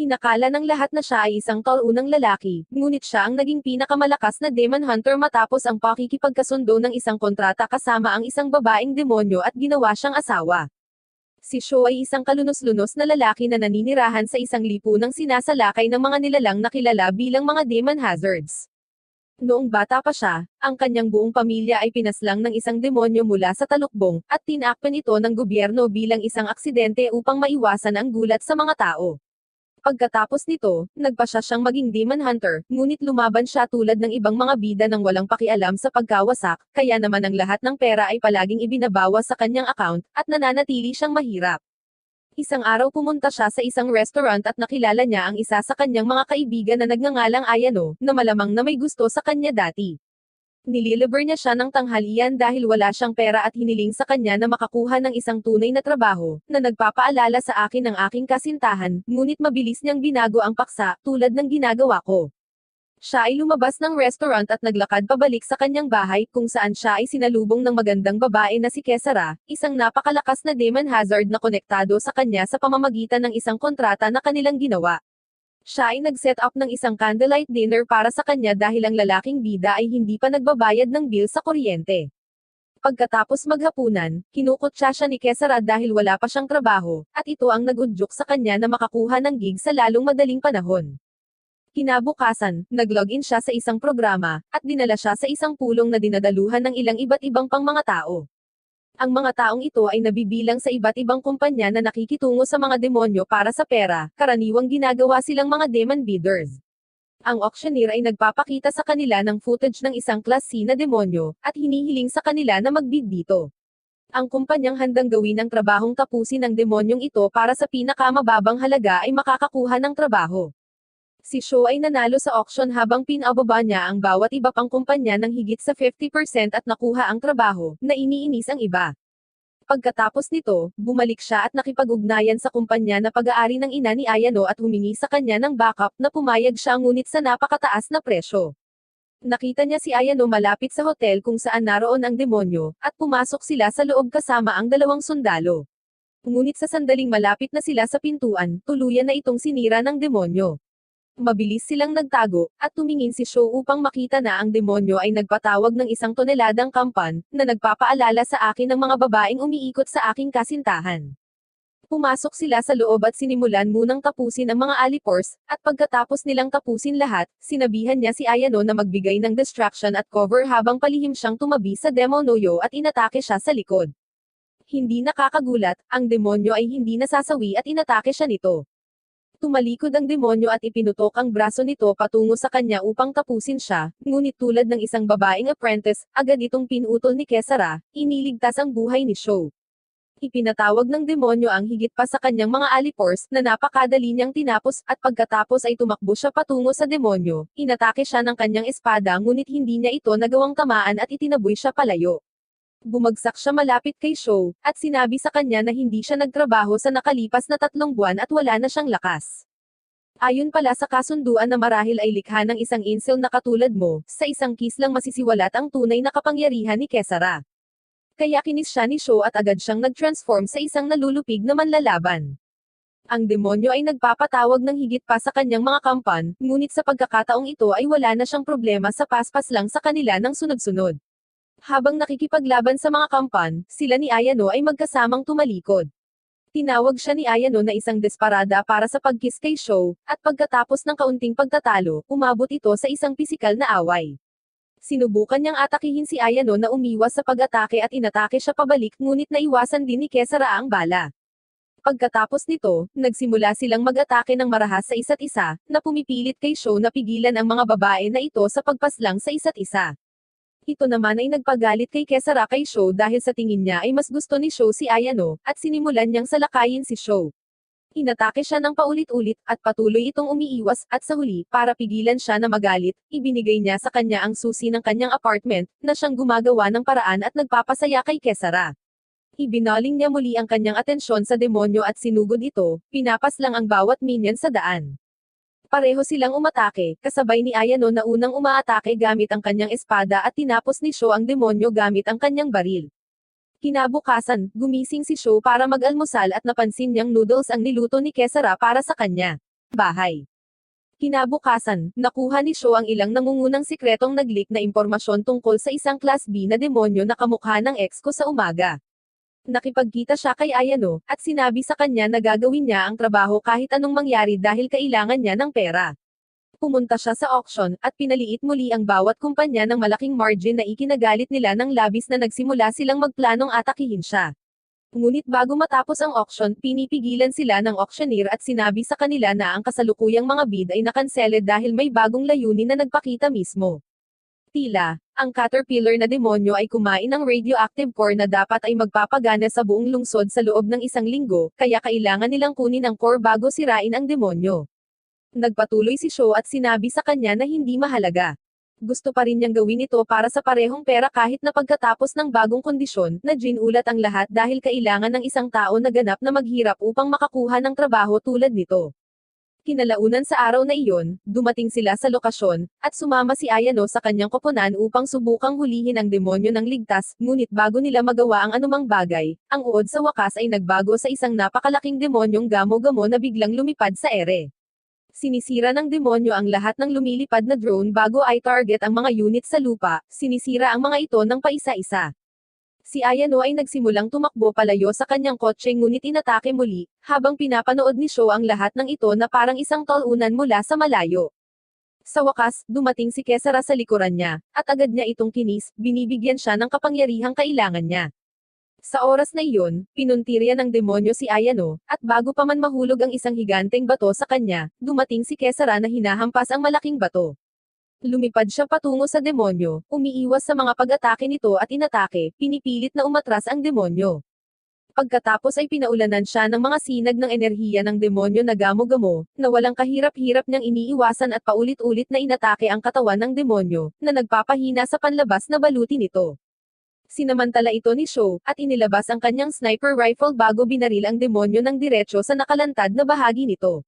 Inakala ng lahat na siya ay isang taunang lalaki, ngunit siya ang naging pinakamalakas na demon hunter matapos ang pakikipagkasundo ng isang kontrata kasama ang isang babaeng demonyo at ginawa siyang asawa. Si Sho ay isang kalunos-lunos na lalaki na naninirahan sa isang lipunang sinasalakay ng mga nilalang na kilala bilang mga demon hazards. Noong bata pa siya, ang kanyang buong pamilya ay pinaslang ng isang demonyo mula sa talukbong, at tinakpan ito ng gobyerno bilang isang aksidente upang maiwasan ang gulat sa mga tao. Pagkatapos nito, nagpasya siyang maging demon hunter, ngunit lumaban siya tulad ng ibang mga bida ng walang pakialam sa pagkawasak, kaya naman ang lahat ng pera ay palaging ibinabawas sa kanyang account, at nananatili siyang mahirap. Isang araw pumunta siya sa isang restaurant at nakilala niya ang isa sa kanyang mga kaibigan na nagngangalang Ayano, na malamang na may gusto sa kanya dati. Nililiber niya siya ng tanghalian dahil wala siyang pera at hiniling sa kanya na makakuha ng isang tunay na trabaho, na nagpapaalala sa akin ng aking kasintahan, ngunit mabilis niyang binago ang paksa, tulad ng ginagawa ko. Siya ay lumabas ng restaurant at naglakad pabalik sa kanyang bahay, kung saan siya ay sinalubong ng magandang babae na si Kesara, isang napakalakas na demon hazard na konektado sa kanya sa pamamagitan ng isang kontrata na kanilang ginawa. Siya ay nag-set up ng isang candlelight dinner para sa kanya dahil ang lalaking bida ay hindi pa nagbabayad ng bill sa kuryente. Pagkatapos maghapunan, kinukutsa siya ni Kesara dahil wala pa siyang trabaho, at ito ang nag-udyok sa kanya na makakuha ng gig sa lalong madaling panahon. Kinabukasan, nag-login siya sa isang programa, at dinala siya sa isang pulong na dinadaluhan ng ilang iba't ibang pang mga tao. Ang mga taong ito ay nabibilang sa iba't ibang kumpanya na nakikitungo sa mga demonyo para sa pera, karaniwang ginagawa silang mga demon bidders. Ang auctioneer ay nagpapakita sa kanila ng footage ng isang Class C na demonyo, at hinihiling sa kanila na mag-bid dito. Ang kumpanyang handang gawin ang trabahong tapusin ng demonyong ito para sa pinakamababang halaga ay makakakuha ng trabaho. Si Sho ay nanalo sa auction habang pinababa niya ang bawat iba pang kumpanya ng higit sa 50% at nakuha ang trabaho, na iniinis ang iba. Pagkatapos nito, bumalik siya at nakipag-ugnayan sa kumpanya na pag-aari ng ina ni Ayano at humingi sa kanya ng backup na pumayag siya ngunit sa napakataas na presyo. Nakita niya si Ayano malapit sa hotel kung saan naroon ang demonyo, at pumasok sila sa loob kasama ang dalawang sundalo. Ngunit sa sandaling malapit na sila sa pintuan, tuluyan na itong sinira ng demonyo. Mabilis silang nagtago, at tumingin si Sho upang makita na ang demonyo ay nagpatawag ng 1 toneladang kampan, na nagpapaalala sa akin ng mga babaeng umiikot sa aking kasintahan. Pumasok sila sa loob at sinimulan munang tapusin ang mga alipors, at pagkatapos nilang tapusin lahat, sinabihan niya si Ayano na magbigay ng distraction at cover habang palihim siyang tumabi sa demonyo at inatake siya sa likod. Hindi nakakagulat, ang demonyo ay hindi nasasawi at inatake siya nito. Tumalikod ang demonyo at ipinutok ang braso nito patungo sa kanya upang tapusin siya, ngunit tulad ng isang babaeng apprentice, agad itong pinutol ni Kesara, iniligtas ang buhay ni Sho. Ipinatawag ng demonyo ang higit pa sa kanyang mga alipors, na napakadali niyang tinapos, at pagkatapos ay tumakbo siya patungo sa demonyo, inatake siya ng kanyang espada ngunit hindi niya ito nagawang tamaan at itinaboy siya palayo. Bumagsak siya malapit kay Sho, at sinabi sa kanya na hindi siya nagtrabaho sa nakalipas na 3 buwan at wala na siyang lakas. Ayon pala sa kasunduan na marahil ay likha ng isang incel na katulad mo, sa isang kiss lang masisiwalat ang tunay na kapangyarihan ni Kesara. Kaya kinis siya ni Sho at agad siyang nag-transform sa isang nalulupig na manlalaban. Ang demonyo ay nagpapatawag ng higit pa sa kanyang mga kampan, ngunit sa pagkakataong ito ay wala na siyang problema sa paspas lang sa kanila ng sunod-sunod. Habang nakikipaglaban sa mga kampan, sila ni Ayano ay magkasamang tumalikod. Tinawag siya ni Ayano na isang desparada para sa pagkiss kay Sho, at pagkatapos ng kaunting pagtatalo, umabot ito sa isang pisikal na away. Sinubukan niyang atakihin si Ayano na umiwas sa pag-atake at inatake siya pabalik ngunit naiwasan din ni Kesara ang bala. Pagkatapos nito, nagsimula silang mag-atake ng marahas sa isa't isa, na pumipilit kay Sho na pigilan ang mga babae na ito sa pagpaslang sa isa't isa. Ito naman ay nagpagalit kay Kesara kay Sho dahil sa tingin niya ay mas gusto ni Sho si Ayano, at sinimulan niyang salakayin si Sho. Inatake siya ng paulit-ulit, at patuloy itong umiiwas, at sa huli, para pigilan siya na magalit, ibinigay niya sa kanya ang susi ng kanyang apartment, na siyang gumagawa ng paraan at nagpapasaya kay Kesara. Ibinaling niya muli ang kanyang atensyon sa demonyo at sinugod ito, pinapaslang ang bawat minion sa daan. Pareho silang umatake, kasabay ni Ayano na unang umaatake gamit ang kanyang espada at tinapos ni Sho ang demonyo gamit ang kanyang baril. Kinabukasan, gumising si Sho para mag-almusal at napansin niyang noodles ang niluto ni Kesara para sa kanya. bahay. Kinabukasan, nakuha ni Sho ang ilang nangungunang sikretong nag-leak na impormasyon tungkol sa isang Class B na demonyo na kamukha ng ex ko sa umaga. Nakipagkita siya kay Ayano, at sinabi sa kanya na gagawin niya ang trabaho kahit anong mangyari dahil kailangan niya ng pera. Pumunta siya sa auction, at pinaliit muli ang bawat kumpanya ng malaking margin na ikinagalit nila ng labis na nagsimula silang magplanong atakihin siya. Ngunit bago matapos ang auction, pinipigilan sila ng auctioneer at sinabi sa kanila na ang kasalukuyang mga bid ay nakansele dahil may bagong layunin na nagpakita mismo. Tila, ang caterpillar na demonyo ay kumain ng radioactive core na dapat ay magpapagana sa buong lungsod sa loob ng 1 linggo, kaya kailangan nilang kunin ang core bago sirain ang demonyo. Nagpatuloy si Sho at sinabi sa kanya na hindi mahalaga. Gusto pa rin niyang gawin ito para sa parehong pera kahit na pagkatapos ng bagong kondisyon, na ginulat ang lahat dahil kailangan ng isang tao na ganap na maghirap upang makakuha ng trabaho tulad nito. Kinalaunan sa araw na iyon, dumating sila sa lokasyon, at sumama si Ayano sa kanyang koponan upang subukang hulihin ang demonyo ng ligtas, ngunit bago nila magawa ang anumang bagay, ang uod sa wakas ay nagbago sa isang napakalaking demonyong gamo-gamo na biglang lumipad sa ere. Sinisira ng demonyo ang lahat ng lumilipad na drone bago ay target ang mga unit sa lupa, sinisira ang mga ito ng paisa-isa. Si Ayano ay nagsimulang tumakbo palayo sa kanyang kotse ngunit inatake muli, habang pinapanood ni Sho ang lahat ng ito na parang isang talunan mula sa malayo. Sa wakas, dumating si Kesara sa likuran niya, at agad niya itong kinis, binibigyan siya ng kapangyarihang kailangan niya. Sa oras na iyon, pinuntirya ng demonyo si Ayano, at bago pa man mahulog ang isang higanteng bato sa kanya, dumating si Kesara na hinahampas ang malaking bato. Lumipad siya patungo sa demonyo, umiiwas sa mga pag-atake nito at inatake, pinipilit na umatras ang demonyo. Pagkatapos ay pinaulanan siya ng mga sinag ng enerhiya ng demonyo na gamo-gamo, na walang kahirap-hirap niyang iniiwasan at paulit-ulit na inatake ang katawan ng demonyo, na nagpapahina sa panlabas na baluti nito. Sinamantala ito ni Sho, at inilabas ang kanyang sniper rifle bago binaril ang demonyo ng diretso sa nakalantad na bahagi nito.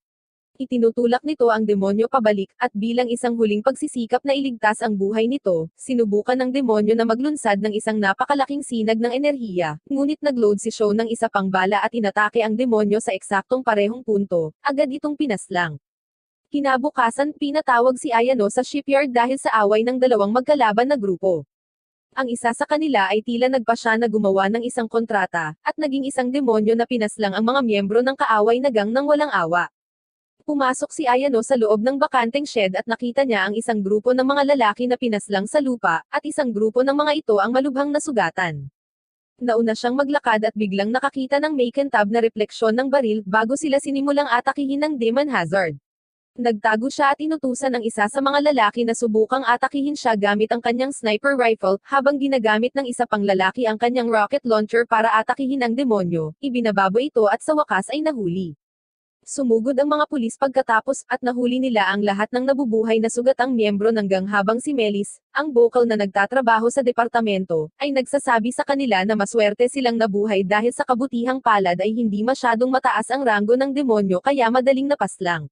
Itinutulak nito ang demonyo pabalik, at bilang isang huling pagsisikap na iligtas ang buhay nito, sinubukan ng demonyo na maglunsad ng isang napakalaking sinag ng enerhiya, ngunit nagload si Sho ng isa pang bala at inatake ang demonyo sa eksaktong parehong punto, agad itong pinaslang. Kinabukasan, pinatawag si Ayano sa shipyard dahil sa away ng dalawang magkalaban na grupo. Ang isa sa kanila ay tila nagpasya na gumawa ng isang kontrata, at naging isang demonyo na pinaslang ang mga miyembro ng kaaway na gang ng walang awa. Pumasok si Ayano sa loob ng bakanteng shed at nakita niya ang isang grupo ng mga lalaki na pinaslang sa lupa, at isang grupo ng mga ito ang malubhang nasugatan. Nauna siyang maglakad at biglang nakakita ng makintab na refleksyon ng baril bago sila sinimulang atakihin ng Demon Hazard. Nagtago siya at inutusan ang isa sa mga lalaki na subukang atakihin siya gamit ang kanyang sniper rifle, habang ginagamit ng isa pang lalaki ang kanyang rocket launcher para atakihin ang demonyo, ibinababo ito at sa wakas ay nahuli. Sumugod ang mga pulis pagkatapos, at nahuli nila ang lahat ng nabubuhay na sugatang miyembro ng gang habang si Melis, ang bokal na nagtatrabaho sa departamento, ay nagsasabi sa kanila na maswerte silang nabuhay dahil sa kabutihang palad ay hindi masyadong mataas ang ranggo ng demonyo kaya madaling napaslang.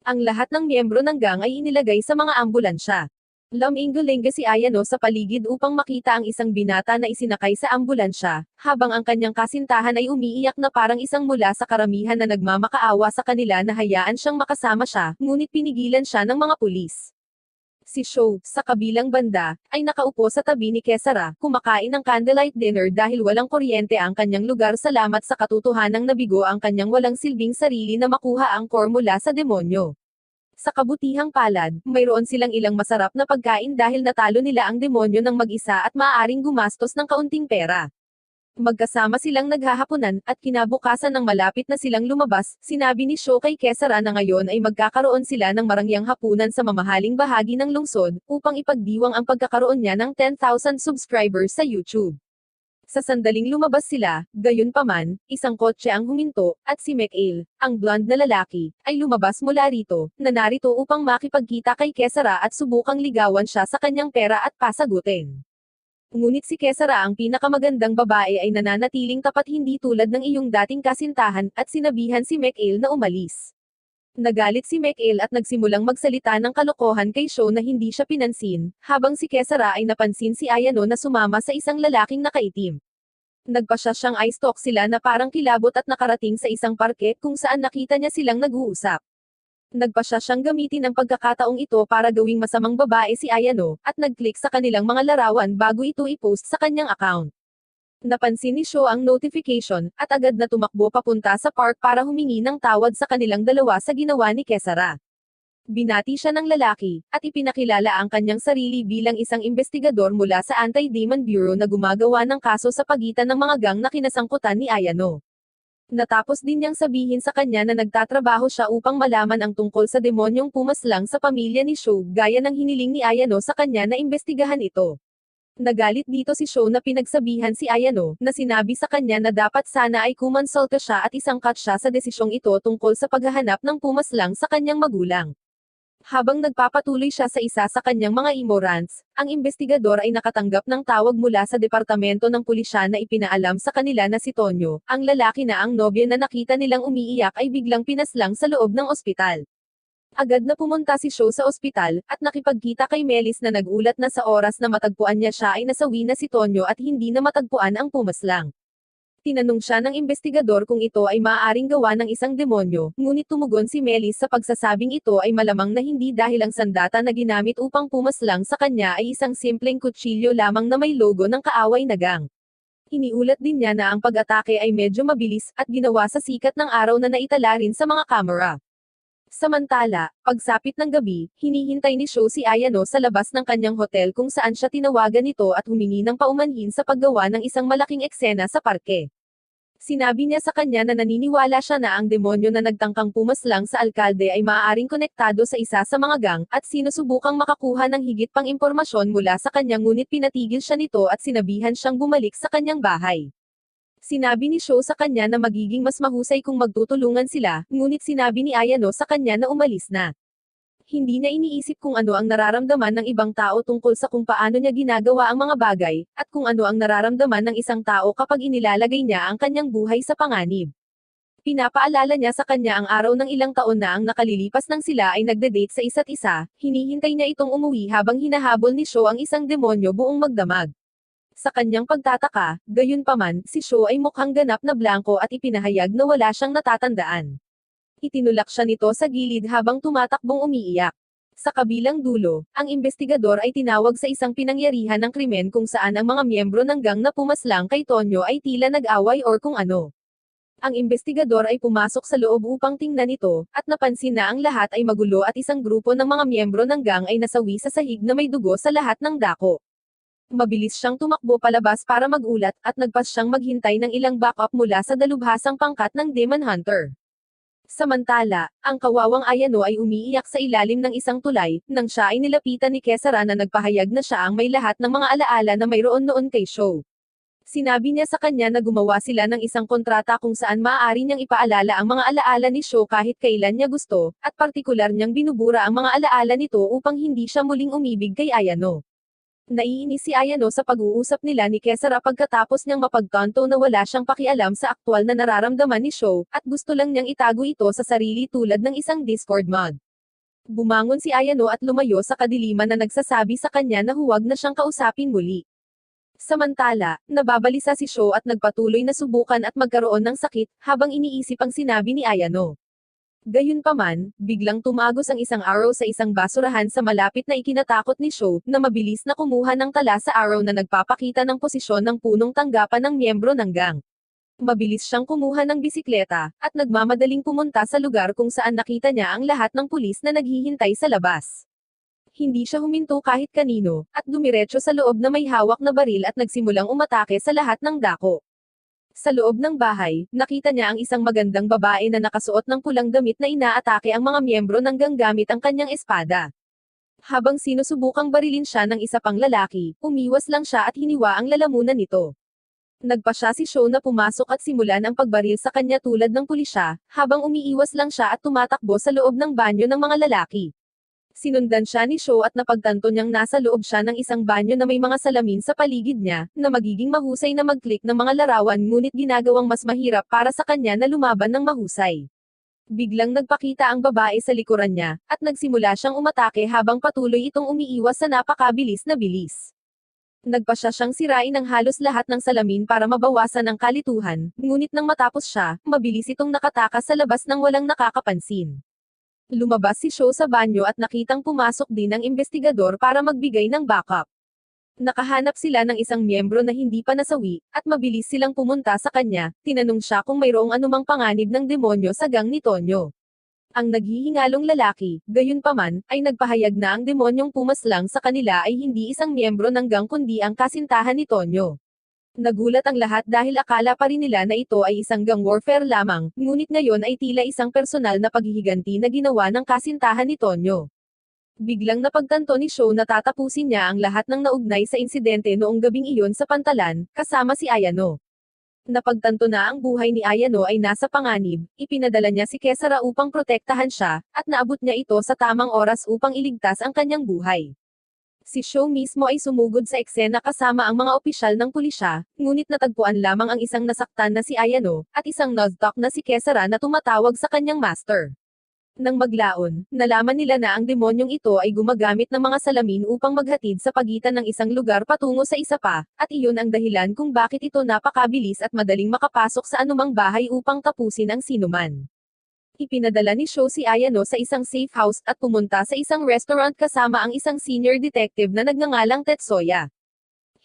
Ang lahat ng miyembro ng gang ay inilagay sa mga ambulansya. Lumingo-linga si Ayano sa paligid upang makita ang isang binata na isinakay sa ambulansya, habang ang kanyang kasintahan ay umiiyak na parang isang mula sa karamihan na nagmamakaawa sa kanila na hayaan siyang makasama siya, ngunit pinigilan siya ng mga pulis. Si Sho, sa kabilang banda, ay nakaupo sa tabi ni Kesara, kumakain ng candlelight dinner dahil walang kuryente ang kanyang lugar salamat sa katotohanang nabigo ang kanyang walang silbing sarili na makuha ang core mula sa demonyo. Sa kabutihang palad, mayroon silang ilang masarap na pagkain dahil natalo nila ang demonyo ng mag-isa at maaaring gumastos ng kaunting pera. Magkasama silang naghahapunan, at kinabukasan ng malapit na silang lumabas, sinabi ni Sho kay Kesara na ngayon ay magkakaroon sila ng marangyang hapunan sa mamahaling bahagi ng lungsod, upang ipagdiwang ang pagkakaroon niya ng 10,000 subscribers sa YouTube. Sa sandaling lumabas sila, gayunpaman, isang kotse ang huminto, at si McAle, ang blonde na lalaki, ay lumabas mula rito, na narito upang makipagkita kay Kesara at subukang ligawan siya sa kanyang pera at pasagutin. Ngunit si Kesara ang pinakamagandang babae ay nananatiling tapat hindi tulad ng iyong dating kasintahan, at sinabihan si McAle na umalis. Nagalit si McAle at nagsimulang magsalita ng kalokohan kay Sho na hindi siya pinansin, habang si Kesara ay napansin si Ayano na sumama sa isang lalaking nakaitim. Nagpasya siyang ice talk sila na parang kilabot at nakarating sa isang parke kung saan nakita niya silang nag-uusap. Nagpasya siyang gamitin ang pagkakataong ito para gawing masamang babae si Ayano, at nag-click sa kanilang mga larawan bago ito i-post sa kanyang account. Napansin ni Sho ang notification, at agad na tumakbo papunta sa park para humingi ng tawad sa kanilang dalawa sa ginawa ni Kesara. Binati siya ng lalaki, at ipinakilala ang kanyang sarili bilang isang investigador mula sa Anti-Demon Bureau na gumagawa ng kaso sa pagitan ng mga gang na kinasangkutan ni Ayano. Natapos din niyang sabihin sa kanya na nagtatrabaho siya upang malaman ang tungkol sa demonyong pumaslang sa pamilya ni Sho, gaya ng hiniling ni Ayano sa kanya na imbestigahan ito. Nagalit dito si Sho na pinagsabihan si Ayano, na sinabi sa kanya na dapat sana ay kumonsulta siya at isangkat siya sa desisyong ito tungkol sa paghahanap ng pumaslang sa kanyang magulang. Habang nagpapatuloy siya sa isa sa kanyang mga imo-rants, ang investigador ay nakatanggap ng tawag mula sa departamento ng pulisya na ipinaalam sa kanila na si Tonyo, ang lalaki na ang nobya na nakita nilang umiiyak ay biglang pinaslang sa loob ng ospital. Agad na pumunta si Sho sa ospital, at nakipagkita kay Melis na nagulat na sa oras na matagpuan niya siya ay nasawi na si Tonyo at hindi na matagpuan ang pumaslang. Tinanong siya ng investigador kung ito ay maaaring gawa ng isang demonyo, ngunit tumugon si Melis sa pagsasabing ito ay malamang na hindi dahil ang sandata na ginamit upang pumaslang sa kanya ay isang simpleng kutsilyo lamang na may logo ng kaaway na gang. Iniulat din niya na ang pag-atake ay medyo mabilis, at ginawa sa sikat ng araw na naitala rin sa mga kamera. Samantala, pagsapit ng gabi, hinihintay ni Sho si Ayano sa labas ng kanyang hotel kung saan siya tinawagan ito at humingi ng paumanhin sa paggawa ng isang malaking eksena sa parke. Sinabi niya sa kanya na naniniwala siya na ang demonyo na nagtangkang pumaslang sa alkalde ay maaaring konektado sa isa sa mga gang, at sinusubukang makakuha ng higit pang impormasyon mula sa kanya, ngunit pinatigil siya nito at sinabihan siyang bumalik sa kanyang bahay. Sinabi ni Sho sa kanya na magiging mas mahusay kung magtutulungan sila, ngunit sinabi ni Ayano sa kanya na umalis na. Hindi niya iniisip kung ano ang nararamdaman ng ibang tao tungkol sa kung paano niya ginagawa ang mga bagay, at kung ano ang nararamdaman ng isang tao kapag inilalagay niya ang kanyang buhay sa panganib. Pinapaalala niya sa kanya ang araw ng ilang taon na ang nakalilipas nang sila ay nagde-date sa isa't isa, hinihintay niya itong umuwi habang hinahabol ni Sho ang isang demonyo buong magdamag. Sa kanyang pagtataka, gayunpaman, si Sho ay mukhang ganap na blanko at ipinahayag na wala siyang natatandaan. Itinulak siya nito sa gilid habang tumatakbong umiiyak. Sa kabilang dulo, ang investigador ay tinawag sa isang pinangyarihan ng krimen kung saan ang mga miyembro ng gang na pumaslang kay Tonyo ay tila nag-away or kung ano. Ang investigador ay pumasok sa loob upang tingnan ito, at napansin na ang lahat ay magulo at isang grupo ng mga miyembro ng gang ay nasawi sa sahig na may dugo sa lahat ng dako. Mabilis siyang tumakbo palabas para magulat, at nagpas siyang maghintay ng ilang backup mula sa dalubhasang pangkat ng Demon Hunter. Samantala, ang kawawang Ayano ay umiiyak sa ilalim ng isang tulay, nang siya ay nilapitan ni Kesara na nagpahayag na siya ang may lahat ng mga alaala na mayroon noon kay Sho. Sinabi niya sa kanya na gumawa sila ng isang kontrata kung saan maaari niyang ipaalala ang mga alaala ni Sho kahit kailan niya gusto, at partikular niyang binubura ang mga alaala nito upang hindi siya muling umibig kay Ayano. Naiinis si Ayano sa pag-uusap nila ni Kesara pagkatapos niyang mapagtanto na wala siyang pakialam sa aktwal na nararamdaman ni Sho, at gusto lang niyang itago ito sa sarili tulad ng isang Discord mod. Bumangon si Ayano at lumayo sa kadiliman na nagsasabi sa kanya na huwag na siyang kausapin muli. Samantala, nababalisa si Sho at nagpatuloy na subukan at magkaroon ng sakit, habang iniisip ang sinabi ni Ayano. Gayunpaman, biglang tumagos ang isang arrow sa isang basurahan sa malapit na ikinatakot ni Sho, na mabilis na kumuha ng tala sa arrow na nagpapakita ng posisyon ng punong tanggapan ng miyembro ng gang. Mabilis siyang kumuha ng bisikleta, at nagmamadaling pumunta sa lugar kung saan nakita niya ang lahat ng pulis na naghihintay sa labas. Hindi siya huminto kahit kanino, at dumiretso sa loob na may hawak na baril at nagsimulang umatake sa lahat ng dako. Sa loob ng bahay, nakita niya ang isang magandang babae na nakasuot ng pulang damit na inaatake ang mga miyembro ng gang gamit ang kanyang espada. Habang sinusubukang barilin siya ng isa pang lalaki, umiwas lang siya at hiniwa ang lalamunan nito. Nagpa siya si Sho na pumasok at simulan ang pagbaril sa kanya tulad ng pulisya, habang umiiwas lang siya at tumatakbo sa loob ng banyo ng mga lalaki. Sinundan siya ni Sho at napagtanto niyang nasa loob siya ng isang banyo na may mga salamin sa paligid niya, na magiging mahusay na mag-click ng mga larawan ngunit ginagawang mas mahirap para sa kanya na lumaban ng mahusay. Biglang nagpakita ang babae sa likuran niya, at nagsimula siyang umatake habang patuloy itong umiiwas sa napakabilis na bilis. Nagpa siya siyang sirain ang halos lahat ng salamin para mabawasan ang kalituhan, ngunit nang matapos siya, mabilis itong nakatakas sa labas nang walang nakakapansin. Lumabas si Sho sa banyo at nakitang pumasok din ang investigador para magbigay ng backup. Nakahanap sila ng isang miyembro na hindi pa nasawi, at mabilis silang pumunta sa kanya. Tinanong siya kung mayroong anumang panganib ng demonyo sa gang ni Tonyo. Ang naghihingalong lalaki, gayunpaman, ay nagpahayag na ang demonyong pumaslang sa kanila ay hindi isang miyembro ng gang kundi ang kasintahan ni Tonyo. Nagulat ang lahat dahil akala pa rin nila na ito ay isang gang warfare lamang, ngunit ngayon ay tila isang personal na paghihiganti na ginawa ng kasintahan ni Tonyo. Biglang napagtanto ni Sho na tatapusin niya ang lahat ng naugnay sa insidente noong gabing iyon sa pantalan, kasama si Ayano. Napagtanto na ang buhay ni Ayano ay nasa panganib, ipinadala niya si Kesara upang protektahan siya, at naabot niya ito sa tamang oras upang iligtas ang kanyang buhay. Si Sho mismo ay sumugod sa eksena kasama ang mga opisyal ng pulisya, ngunit natagpuan lamang ang isang nasaktan na si Ayano, at isang noztok na si Kesara na tumatawag sa kanyang master. Nang maglaon, nalaman nila na ang demonyong ito ay gumagamit ng mga salamin upang maghatid sa pagitan ng isang lugar patungo sa isa pa, at iyon ang dahilan kung bakit ito napakabilis at madaling makapasok sa anumang bahay upang tapusin ang sinuman. Ipinadala ni Sho si Ayano sa isang safe house at pumunta sa isang restaurant kasama ang isang senior detective na nagngangalang Tetsuya.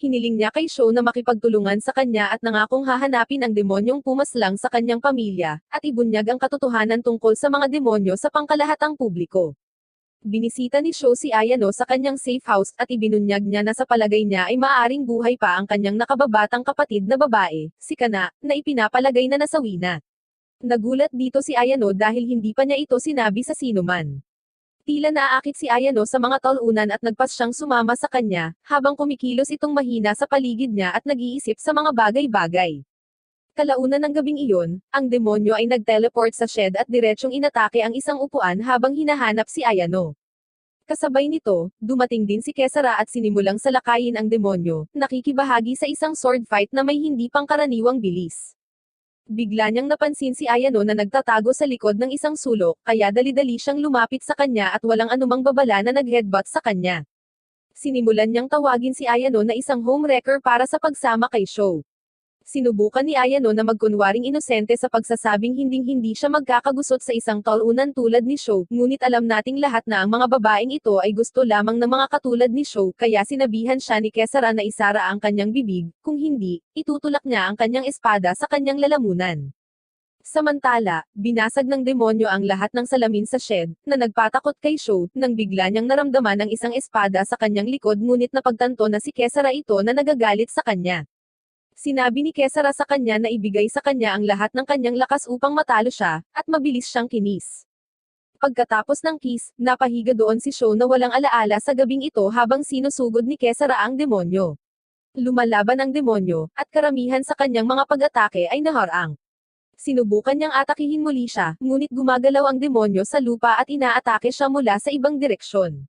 Hiniling niya kay Sho na makipagtulungan sa kanya at nangakong hahanapin ang demonyong pumaslang sa kanyang pamilya, at ibunyag ang katotohanan tungkol sa mga demonyo sa pangkalahatang publiko. Binisita ni Sho si Ayano sa kanyang safe house at ibinunyag niya na sa palagay niya ay maaaring buhay pa ang kanyang nakababatang kapatid na babae, si Kana, na ipinapalagay na nasawi na. Nagulat dito si Ayano dahil hindi pa niya ito sinabi sa sinuman. Tila naaakit si Ayano sa mga talunan at nagpas siyang sumama sa kanya, habang kumikilos itong mahina sa paligid niya at nag-iisip sa mga bagay-bagay. Kalaunan ng gabing iyon, ang demonyo ay nag-teleport sa shed at diretsyong inatake ang isang upuan habang hinahanap si Ayano. Kasabay nito, dumating din si Kesara at sinimulang salakayin ang demonyo, nakikibahagi sa isang sword fight na may hindi pangkaraniwang bilis. Bigla niyang napansin si Ayano na nagtatago sa likod ng isang sulok, kaya dali-dali siyang lumapit sa kanya at walang anumang babala na nag-headbutt sa kanya. Sinimulan niyang tawagin si Ayano na isang homewrecker para sa pagsama kay Sho. Sinubukan ni Ayano na magkunwaring inosente sa pagsasabing hinding-hindi siya magkakagusot sa isang talunan tulad ni Sho, ngunit alam nating lahat na ang mga babaeng ito ay gusto lamang ng mga katulad ni Sho, kaya sinabihan siya ni Kesara na isara ang kanyang bibig, kung hindi, itutulak niya ang kanyang espada sa kanyang lalamunan. Samantala, binasag ng demonyo ang lahat ng salamin sa shed, na nagpatakot kay Sho, nang bigla niyang naramdaman ang isang espada sa kanyang likod ngunit napagtanto na si Kesara ito na nagagalit sa kanya. Sinabi ni Kesara sa kanya na ibigay sa kanya ang lahat ng kanyang lakas upang matalo siya, at mabilis siyang kinis. Pagkatapos ng kiss, napahiga doon si Sho na walang alaala sa gabing ito habang sinusugod ni Kesara ang demonyo. Lumalaban ang demonyo, at karamihan sa kanyang mga pag-atake ay naharang. Sinubukan niyang atakihin muli siya, ngunit gumagalaw ang demonyo sa lupa at inaatake siya mula sa ibang direksyon.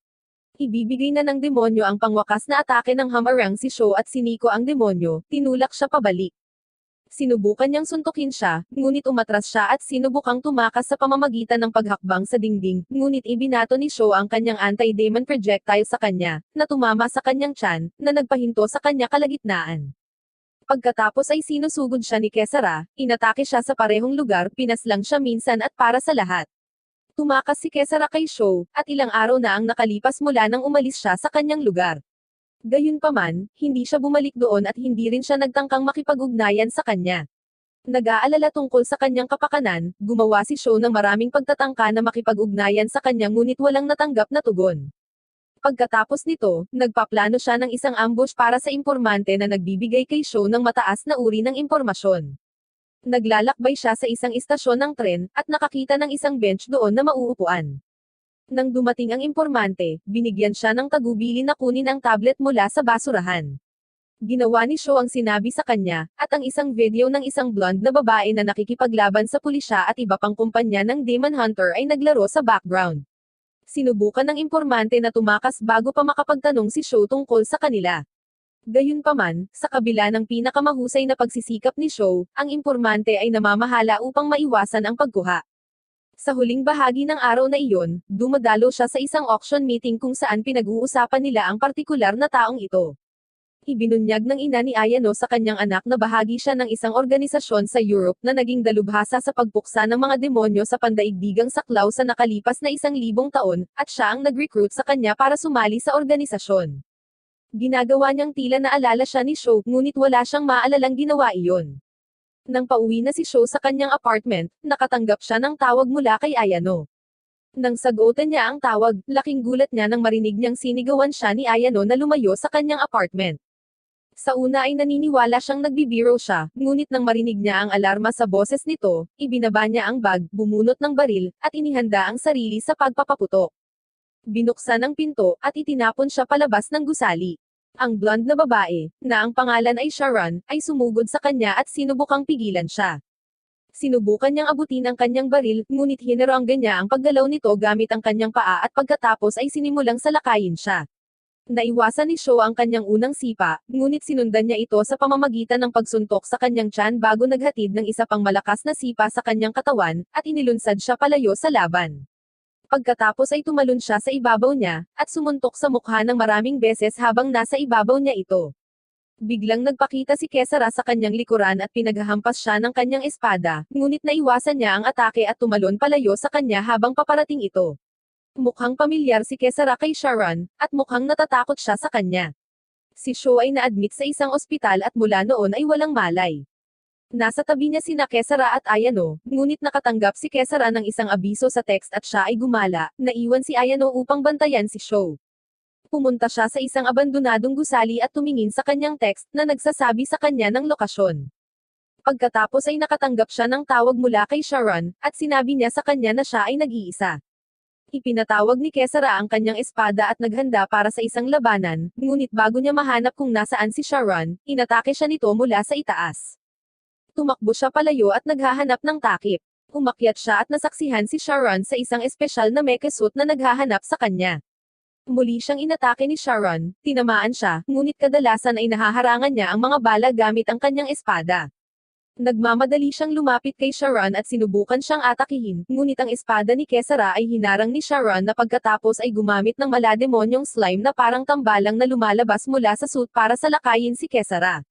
Ibibigay na ng demonyo ang pangwakas na atake ng hamarang si Sho at siniko ang demonyo, tinulak siya pabalik. Sinubukan niyang suntukin siya, ngunit umatras siya at sinubukang tumakas sa pamamagitan ng paghakbang sa dingding, ngunit ibinato ni Sho ang kanyang anti-demon projectile sa kanya, na tumama sa kanyang tiyan, na nagpahinto sa kanya kalagitnaan. Pagkatapos ay sinusugod siya ni Kesara, inatake siya sa parehong lugar, pinaslang siya minsan at para sa lahat. Tumakas si Kesara kay Sho, at ilang araw na ang nakalipas mula nang umalis siya sa kanyang lugar. Gayunpaman, hindi siya bumalik doon at hindi rin siya nagtangkang makipag-ugnayan sa kanya. Nag-aalala tungkol sa kanyang kapakanan, gumawa si Sho ng maraming pagtatangka na makipag-ugnayan sa kanya ngunit walang natanggap na tugon. Pagkatapos nito, nagpaplano siya ng isang ambush para sa impormante na nagbibigay kay Sho ng mataas na uri ng impormasyon. Naglalakbay siya sa isang istasyon ng tren, at nakakita ng isang bench doon na mauupuan. Nang dumating ang impormante, binigyan siya ng tagubili na kunin ang tablet mula sa basurahan. Ginawa ni Sho ang sinabi sa kanya, at ang isang video ng isang blonde na babae na nakikipaglaban sa pulisya at iba pang kumpanya ng Demon Hunter ay naglaro sa background. Sinubukan ng impormante na tumakas bago pa makapagtanong si Sho tungkol sa kanila. Gayunpaman, sa kabila ng pinakamahusay na pagsisikap ni Sho, ang impormante ay namamahala upang maiwasan ang pagkuha. Sa huling bahagi ng araw na iyon, dumadalo siya sa isang auction meeting kung saan pinag-uusapan nila ang partikular na taong ito. Ibinunyag ng ina ni Ayano sa kanyang anak na bahagi siya ng isang organisasyon sa Europe na naging dalubhasa sa pagpuksa ng mga demonyo sa pandaigdigang saklaw sa nakalipas na 1,000 taon, at siya ang nag-recruit sa kanya para sumali sa organisasyon. Ginagawa niyang tila naalala siya ni Sho, ngunit wala siyang maalalang ginawa iyon. Nang pauwi na si Sho sa kanyang apartment, nakatanggap siya ng tawag mula kay Ayano. Nang sagutan niya ang tawag, laking gulat niya nang marinig niyang sinigawan siya ni Ayano na lumayo sa kanyang apartment. Sa una ay naniniwala siyang nagbibiro siya, ngunit nang marinig niya ang alarma sa boses nito, ibinaba niya ang bag, bumunot ng baril, at inihanda ang sarili sa pagpapaputok. Binuksan ang pinto, at itinapon siya palabas ng gusali. Ang blonde na babae, na ang pangalan ay Sharon, ay sumugod sa kanya at sinubukang pigilan siya. Sinubukan niyang abutin ang kanyang baril, ngunit hineranggan niya ang paggalaw nito gamit ang kanyang paa at pagkatapos ay sinimulang salakayin siya. Naiwasan ni Sho ang kanyang unang sipa, ngunit sinundan niya ito sa pamamagitan ng pagsuntok sa kanyang tiyan bago naghatid ng isa pang malakas na sipa sa kanyang katawan, at inilunsad siya palayo sa laban. Pagkatapos ay tumalon siya sa ibabaw niya, at sumuntok sa mukha ng maraming beses habang nasa ibabaw niya ito. Biglang nagpakita si Kesara sa kanyang likuran at pinaghahampas siya ng kanyang espada, ngunit naiwasan niya ang atake at tumalon palayo sa kanya habang paparating ito. Mukhang pamilyar si Kesara kay Sharon, at mukhang natatakot siya sa kanya. Si Sho ay na-admit sa isang ospital at mula noon ay walang malay. Nasa tabi niya sina Kesara at Ayano, ngunit nakatanggap si Kesara ng isang abiso sa text at siya ay gumala, naiwan si Ayano upang bantayan si Sho. Pumunta siya sa isang abandonadong gusali at tumingin sa kanyang text na nagsasabi sa kanya ng lokasyon. Pagkatapos ay nakatanggap siya ng tawag mula kay Sharon, at sinabi niya sa kanya na siya ay nag-iisa. Ipinatawag ni Kesara ang kanyang espada at naghanda para sa isang labanan, ngunit bago niya mahanap kung nasaan si Sharon, inatake siya nito mula sa itaas. Tumakbo siya palayo at naghahanap ng takip. Umakyat siya at nasaksihan si Sharon sa isang espesyal na mecha suit na naghahanap sa kanya. Muli siyang inatake ni Sharon, tinamaan siya, ngunit kadalasan ay nahaharangan niya ang mga bala gamit ang kanyang espada. Nagmamadali siyang lumapit kay Sharon at sinubukan siyang atakihin, ngunit ang espada ni Kesara ay hinarang ni Sharon na pagkatapos ay gumamit ng malademonyong slime na parang tambalang na lumalabas mula sa suit para salakayin si Kesara.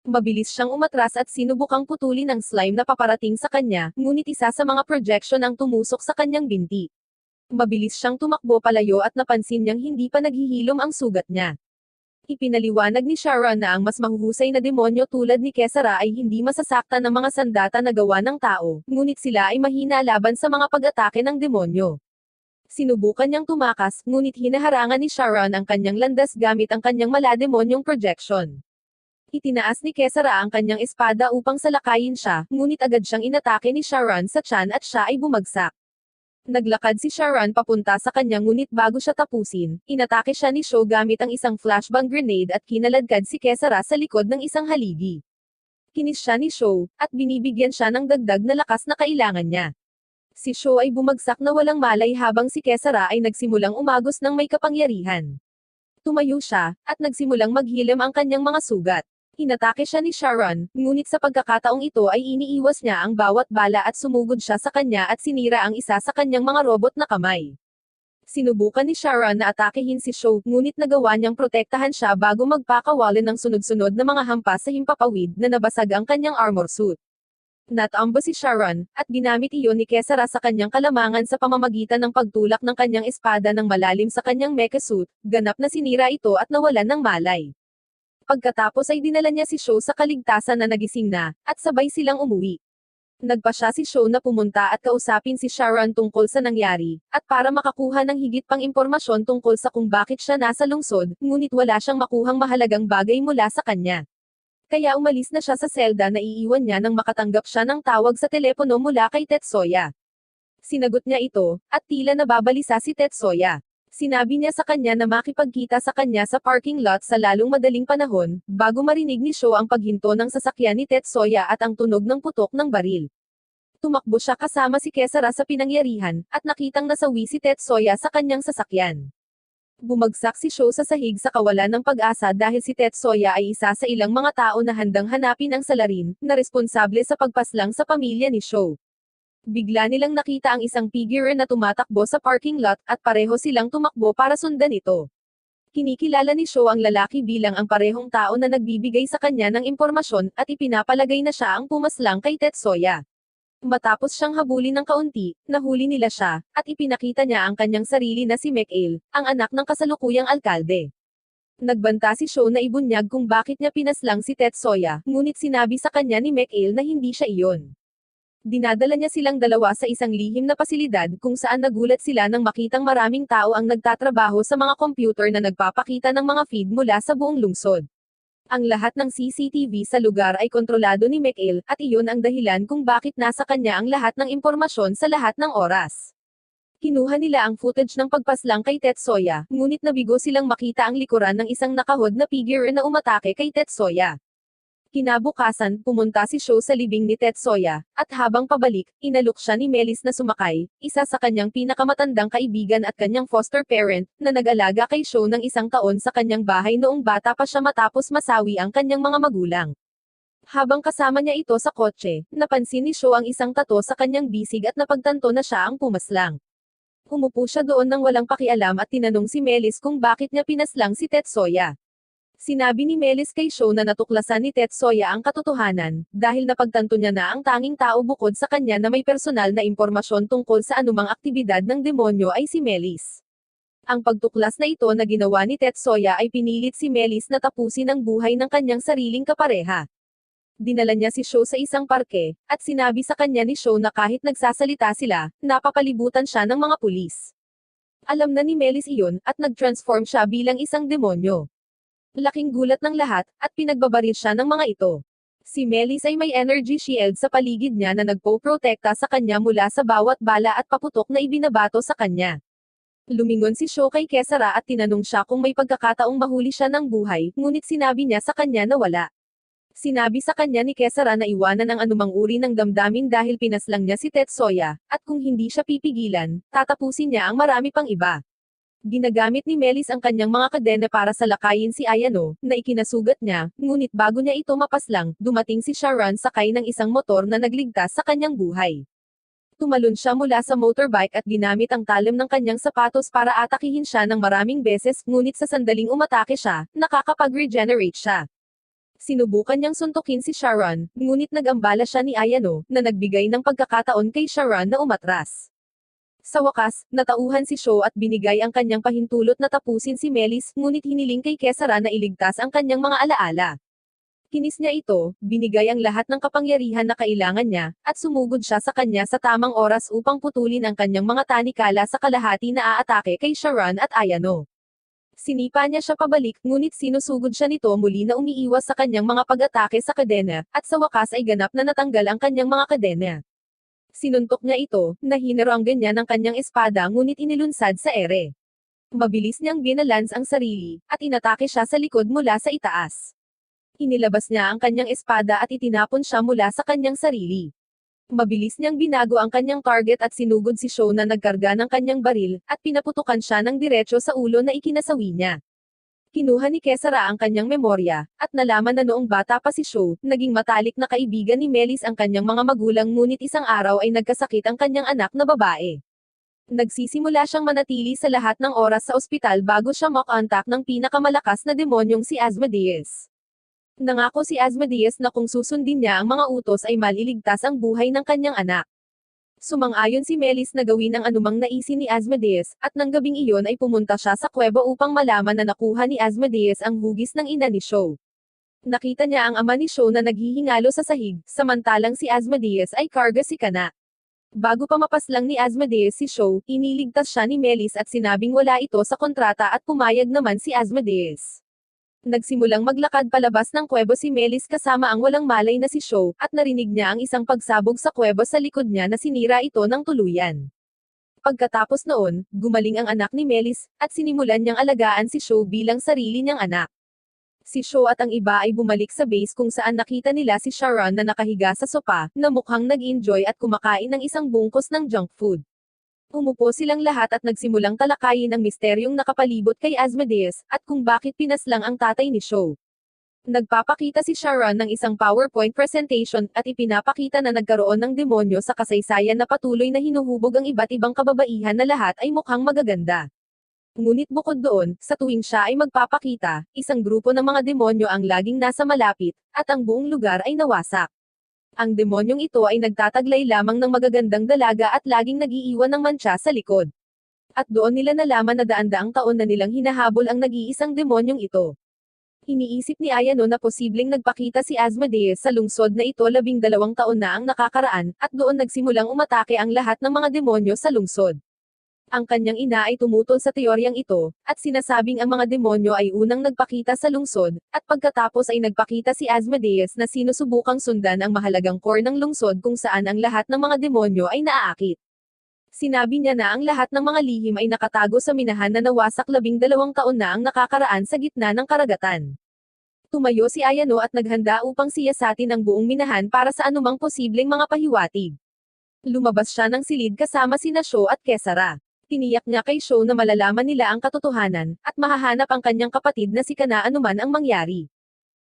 Mabilis siyang umatras at sinubukang putulin ang slime na paparating sa kanya, ngunit isa sa mga projection ang tumusok sa kanyang binti. Mabilis siyang tumakbo palayo at napansin niyang hindi pa naghihilom ang sugat niya. Ipinaliwanag ni Sharon na ang mas mahuhusay na demonyo tulad ni Kesara ay hindi masasaktan ng mga sandata na gawa ng tao, ngunit sila ay mahina laban sa mga pag-atake ng demonyo. Sinubukan niyang tumakas, ngunit hinaharangan ni Sharon ang kanyang landas gamit ang kanyang malademonyong projection. Itinaas ni Kesara ang kanyang espada upang salakayin siya, ngunit agad siyang inatake ni Sharon sa tiyan at siya ay bumagsak. Naglakad si Sharon papunta sa kanya ngunit bago siya tapusin, inatake siya ni Sho gamit ang isang flashbang grenade at kinaladkad si Kesara sa likod ng isang haligi. Kinis siya ni Sho, at binibigyan siya ng dagdag na lakas na kailangan niya. Si Sho ay bumagsak na walang malay habang si Kesara ay nagsimulang umagos ng may kapangyarihan. Tumayo siya, at nagsimulang maghilim ang kanyang mga sugat. Inatake siya ni Sharon, ngunit sa pagkakataong ito ay iniiwas niya ang bawat bala at sumugod siya sa kanya at sinira ang isa sa kanyang mga robot na kamay. Sinubukan ni Sharon na atakehin si Sho, ngunit nagawa niyang protektahan siya bago magpakawalan ng sunod-sunod na mga hampas sa himpapawid na nabasag ang kanyang armor suit. Natambo si Sharon, at ginamit iyon ni Kesara sa kanyang kalamangan sa pamamagitan ng pagtulak ng kanyang espada ng malalim sa kanyang mecha suit, ganap na sinira ito at nawalan ng malay. Pagkatapos ay dinala niya si Sho sa kaligtasan na nagising na, at sabay silang umuwi. Nagpa siya si Sho na pumunta at kausapin si Sharon tungkol sa nangyari, at para makakuha ng higit pang impormasyon tungkol sa kung bakit siya nasa lungsod, ngunit wala siyang makuhang mahalagang bagay mula sa kanya. Kaya umalis na siya sa selda na iiwan niya nang makatanggap siya ng tawag sa telepono mula kay Tetsuya. Sinagot niya ito, at tila nababalisa si Tetsuya. Sinabi niya sa kanya na makipagkita sa kanya sa parking lot sa lalong madaling panahon, bago marinig ni Sho ang paghinto ng sasakyan ni Tetsuya at ang tunog ng putok ng baril. Tumakbo siya kasama si Kesara sa pinangyarihan, at nakitang nasawi si Tetsuya sa kanyang sasakyan. Bumagsak si Sho sa sahig sa kawalan ng pag-asa dahil si Tetsuya ay isa sa ilang mga tao na handang hanapin ang salarin, na responsable sa pagpaslang sa pamilya ni Sho. Bigla nilang nakita ang isang figure na tumatakbo sa parking lot, at pareho silang tumakbo para sundan ito. Kinikilala ni Sho ang lalaki bilang ang parehong tao na nagbibigay sa kanya ng impormasyon, at ipinapalagay na siya ang pumaslang kay Tetsuya. Matapos siyang habulin ng kaunti, nahuli nila siya, at ipinakita niya ang kanyang sarili na si Mikael, ang anak ng kasalukuyang alkalde. Nagbanta si Sho na ibunyag kung bakit niya pinaslang si Tetsuya, ngunit sinabi sa kanya ni Mikael na hindi siya iyon. Dinadala niya silang dalawa sa isang lihim na pasilidad kung saan nagulat sila nang makitang maraming tao ang nagtatrabaho sa mga computer na nagpapakita ng mga feed mula sa buong lungsod. Ang lahat ng CCTV sa lugar ay kontrolado ni Mikael, at iyon ang dahilan kung bakit nasa kanya ang lahat ng impormasyon sa lahat ng oras. Kinuha nila ang footage ng pagpaslang kay Tetsuya, ngunit nabigo silang makita ang likuran ng isang nakahod na figure na umatake kay Tetsuya. Kinabukasan, pumunta si Sho sa libing ni Tetsuya, at habang pabalik, inalok siya ni Melis na sumakay, isa sa kanyang pinakamatandang kaibigan at kanyang foster parent, na nag-alaga kay Sho ng 1 taon sa kanyang bahay noong bata pa siya matapos masawi ang kanyang mga magulang. Habang kasama niya ito sa kotse, napansin ni Sho ang isang tato sa kanyang bisig at napagtanto na siya ang pumaslang. Umupo siya doon nang walang pakialam at tinanong si Melis kung bakit niya pinaslang si Tetsuya. Sinabi ni Melis kay Sho na natuklasan ni Tetsuya ang katotohanan, dahil napagtanto niya na ang tanging tao bukod sa kanya na may personal na impormasyon tungkol sa anumang aktibidad ng demonyo ay si Melis. Ang pagtuklas na ito na ginawa ni Tetsuya ay pinilit si Melis na tapusin ang buhay ng kanyang sariling kapareha. Dinala niya si Sho sa isang parke, at sinabi sa kanya ni Sho na kahit nagsasalita sila, napapalibutan siya ng mga pulis. Alam na ni Melis iyon, at nag-transform siya bilang isang demonyo. Laking gulat ng lahat, at pinagbabaril siya ng mga ito. Si Melis ay may energy shield sa paligid niya na nagpo-protekta sa kanya mula sa bawat bala at paputok na ibinabato sa kanya. Lumingon si Sho kay Kesara at tinanong siya kung may pagkakataong mahuli siya ng buhay, ngunit sinabi niya sa kanya na wala. Sinabi sa kanya ni Kesara na iwanan ang anumang uri ng damdamin dahil pinaslang niya si Tetsuya, at kung hindi siya pipigilan, tatapusin niya ang marami pang iba. Ginagamit ni Melis ang kanyang mga kadena para salakayin si Ayano, na ikinasugat niya, ngunit bago niya ito mapaslang, dumating si Sharon sakay ng isang motor na nagligtas sa kanyang buhay. Tumalon siya mula sa motorbike at ginamit ang talim ng kanyang sapatos para atakihin siya ng maraming beses, ngunit sa sandaling umatake siya, nakakapag-regenerate siya. Sinubukan niyang suntukin si Sharon, ngunit nag-ambala siya ni Ayano, na nagbigay ng pagkakataon kay Sharon na umatras. Sa wakas, natauhan si Sho at binigay ang kanyang pahintulot na tapusin si Melis, ngunit hiniling kay Kesara na iligtas ang kanyang mga alaala. Kinis niya ito, binigay ang lahat ng kapangyarihan na kailangan niya, at sumugod siya sa kanya sa tamang oras upang putulin ang kanyang mga tanikala sa kalahati na aatake kay Sharon at Ayano. Sinipa niya siya pabalik, ngunit sinusugod siya nito muli na umiiwas sa kanyang mga pag-atake sa kadena, at sa wakas ay ganap na natanggal ang kanyang mga kadena. Sinuntok niya ito, na hinaranggan niya ng kanyang espada ngunit inilunsad sa ere. Mabilis niyang binalans ang sarili, at inatake siya sa likod mula sa itaas. Inilabas niya ang kanyang espada at itinapon siya mula sa kanyang sarili. Mabilis niyang binago ang kanyang target at sinugod si Sho na nagkarga ng kanyang baril, at pinaputukan siya ng diretso sa ulo na ikinasawi niya. Kinuha ni Kesara ang kanyang memorya, at nalaman na noong bata pa si Sho, naging matalik na kaibigan ni Melis ang kanyang mga magulang ngunit isang araw ay nagkasakit ang kanyang anak na babae. Nagsisimula siyang manatili sa lahat ng oras sa ospital bago siya makontak ng pinakamalakas na demonyong si Asmodeus. Nangako si Asmodeus na kung susundin niya ang mga utos ay maliligtas ang buhay ng kanyang anak. Sumang-ayon si Melis na gawin ang anumang naisin ni Asmodeus, at nang gabing iyon ay pumunta siya sa kuweba upang malaman na nakuha ni Asmodeus ang hugis ng ina ni Sho. Nakita niya ang ama ni Sho na naghihingalo sa sahig, samantalang si Asmodeus ay karga si Kana. Bago pa mapaslang ni Asmodeus si Sho, iniligtas siya ni Melis at sinabing wala ito sa kontrata at pumayag naman si Asmodeus. Nagsimulang maglakad palabas ng kuweba si Melis kasama ang walang malay na si Sho, at narinig niya ang isang pagsabog sa kuweba sa likod niya na sinira ito ng tuluyan. Pagkatapos noon, gumaling ang anak ni Melis, at sinimulan niyang alagaan si Sho bilang sarili niyang anak. Si Sho at ang iba ay bumalik sa base kung saan nakita nila si Sharon na nakahiga sa sopa, na mukhang nag-enjoy at kumakain ng isang bungkos ng junk food. Umupo silang lahat at nagsimulang talakayin ang misteryong nakapalibot kay Asmodeus, at kung bakit pinaslang ang tatay ni Sho. Nagpapakita si Sharon ng isang PowerPoint presentation, at ipinapakita na nagkaroon ng demonyo sa kasaysayan na patuloy na hinuhubog ang iba't ibang kababaihan na lahat ay mukhang magaganda. Ngunit bukod doon, sa tuwing siya ay magpapakita, isang grupo ng mga demonyo ang laging nasa malapit, at ang buong lugar ay nawasak. Ang demonyong ito ay nagtataglay lamang ng magagandang dalaga at laging nag-iiwan ng mantsa sa likod. At doon nila nalaman na daan-daang taon na nilang hinahabol ang nag-iisang demonyong ito. Iniisip ni Ayano na posibleng nagpakita si Asmodeus sa lungsod na ito 12 taon na ang nakakaraan, at doon nagsimulang umatake ang lahat ng mga demonyo sa lungsod. Ang kanyang ina ay tumutol sa teoryang ito, at sinasabing ang mga demonyo ay unang nagpakita sa lungsod, at pagkatapos ay nagpakita si Asmodeus na sinusubukang sundan ang mahalagang core ng lungsod kung saan ang lahat ng mga demonyo ay naaakit. Sinabi niya na ang lahat ng mga lihim ay nakatago sa minahan na nawasak 12 taon na ang nakakaraan sa gitna ng karagatan. Tumayo si Ayano at naghanda upang siyasatin ang buong minahan para sa anumang posibleng mga pahiwatig. Lumabas siya ng silid kasama sina Sho at Kesara. Tiniyak niya kay Sho na malalaman nila ang katotohanan, at mahahanap ang kanyang kapatid na si Kana anuman ang mangyari.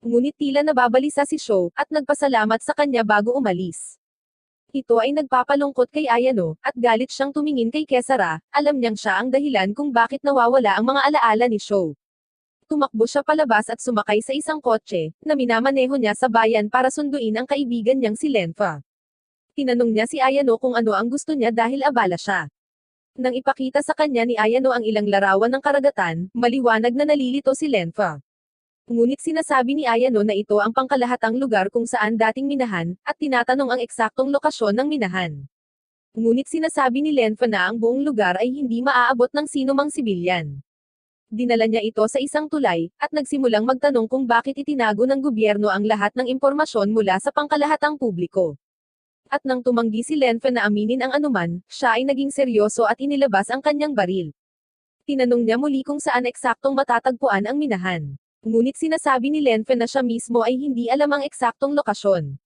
Ngunit tila nababalisa si Sho, at nagpasalamat sa kanya bago umalis. Ito ay nagpapalungkot kay Ayano, at galit siyang tumingin kay Kesara, alam niyang siya ang dahilan kung bakit nawawala ang mga alaala ni Sho. Tumakbo siya palabas at sumakay sa isang kotse, na minamaneho niya sa bayan para sunduin ang kaibigan niyang si Lenfa. Tinanong niya si Ayano kung ano ang gusto niya dahil abala siya. Nang ipakita sa kanya ni Ayano ang ilang larawan ng karagatan, maliwanag na nalilito si Lenfa. Ngunit sinasabi ni Ayano na ito ang pangkalahatang lugar kung saan dating minahan, at tinatanong ang eksaktong lokasyon ng minahan. Ngunit sinasabi ni Lenfa na ang buong lugar ay hindi maaabot ng sinumang sibilyan. Dinala niya ito sa isang tulay, at nagsimulang magtanong kung bakit itinago ng gobyerno ang lahat ng impormasyon mula sa pangkalahatang publiko. At nang tumanggi si Lenfa na aminin ang anuman, siya ay naging seryoso at inilabas ang kanyang baril. Tinanong niya muli kung saan eksaktong matatagpuan ang minahan. Ngunit sinasabi ni Lenfa na siya mismo ay hindi alam ang eksaktong lokasyon.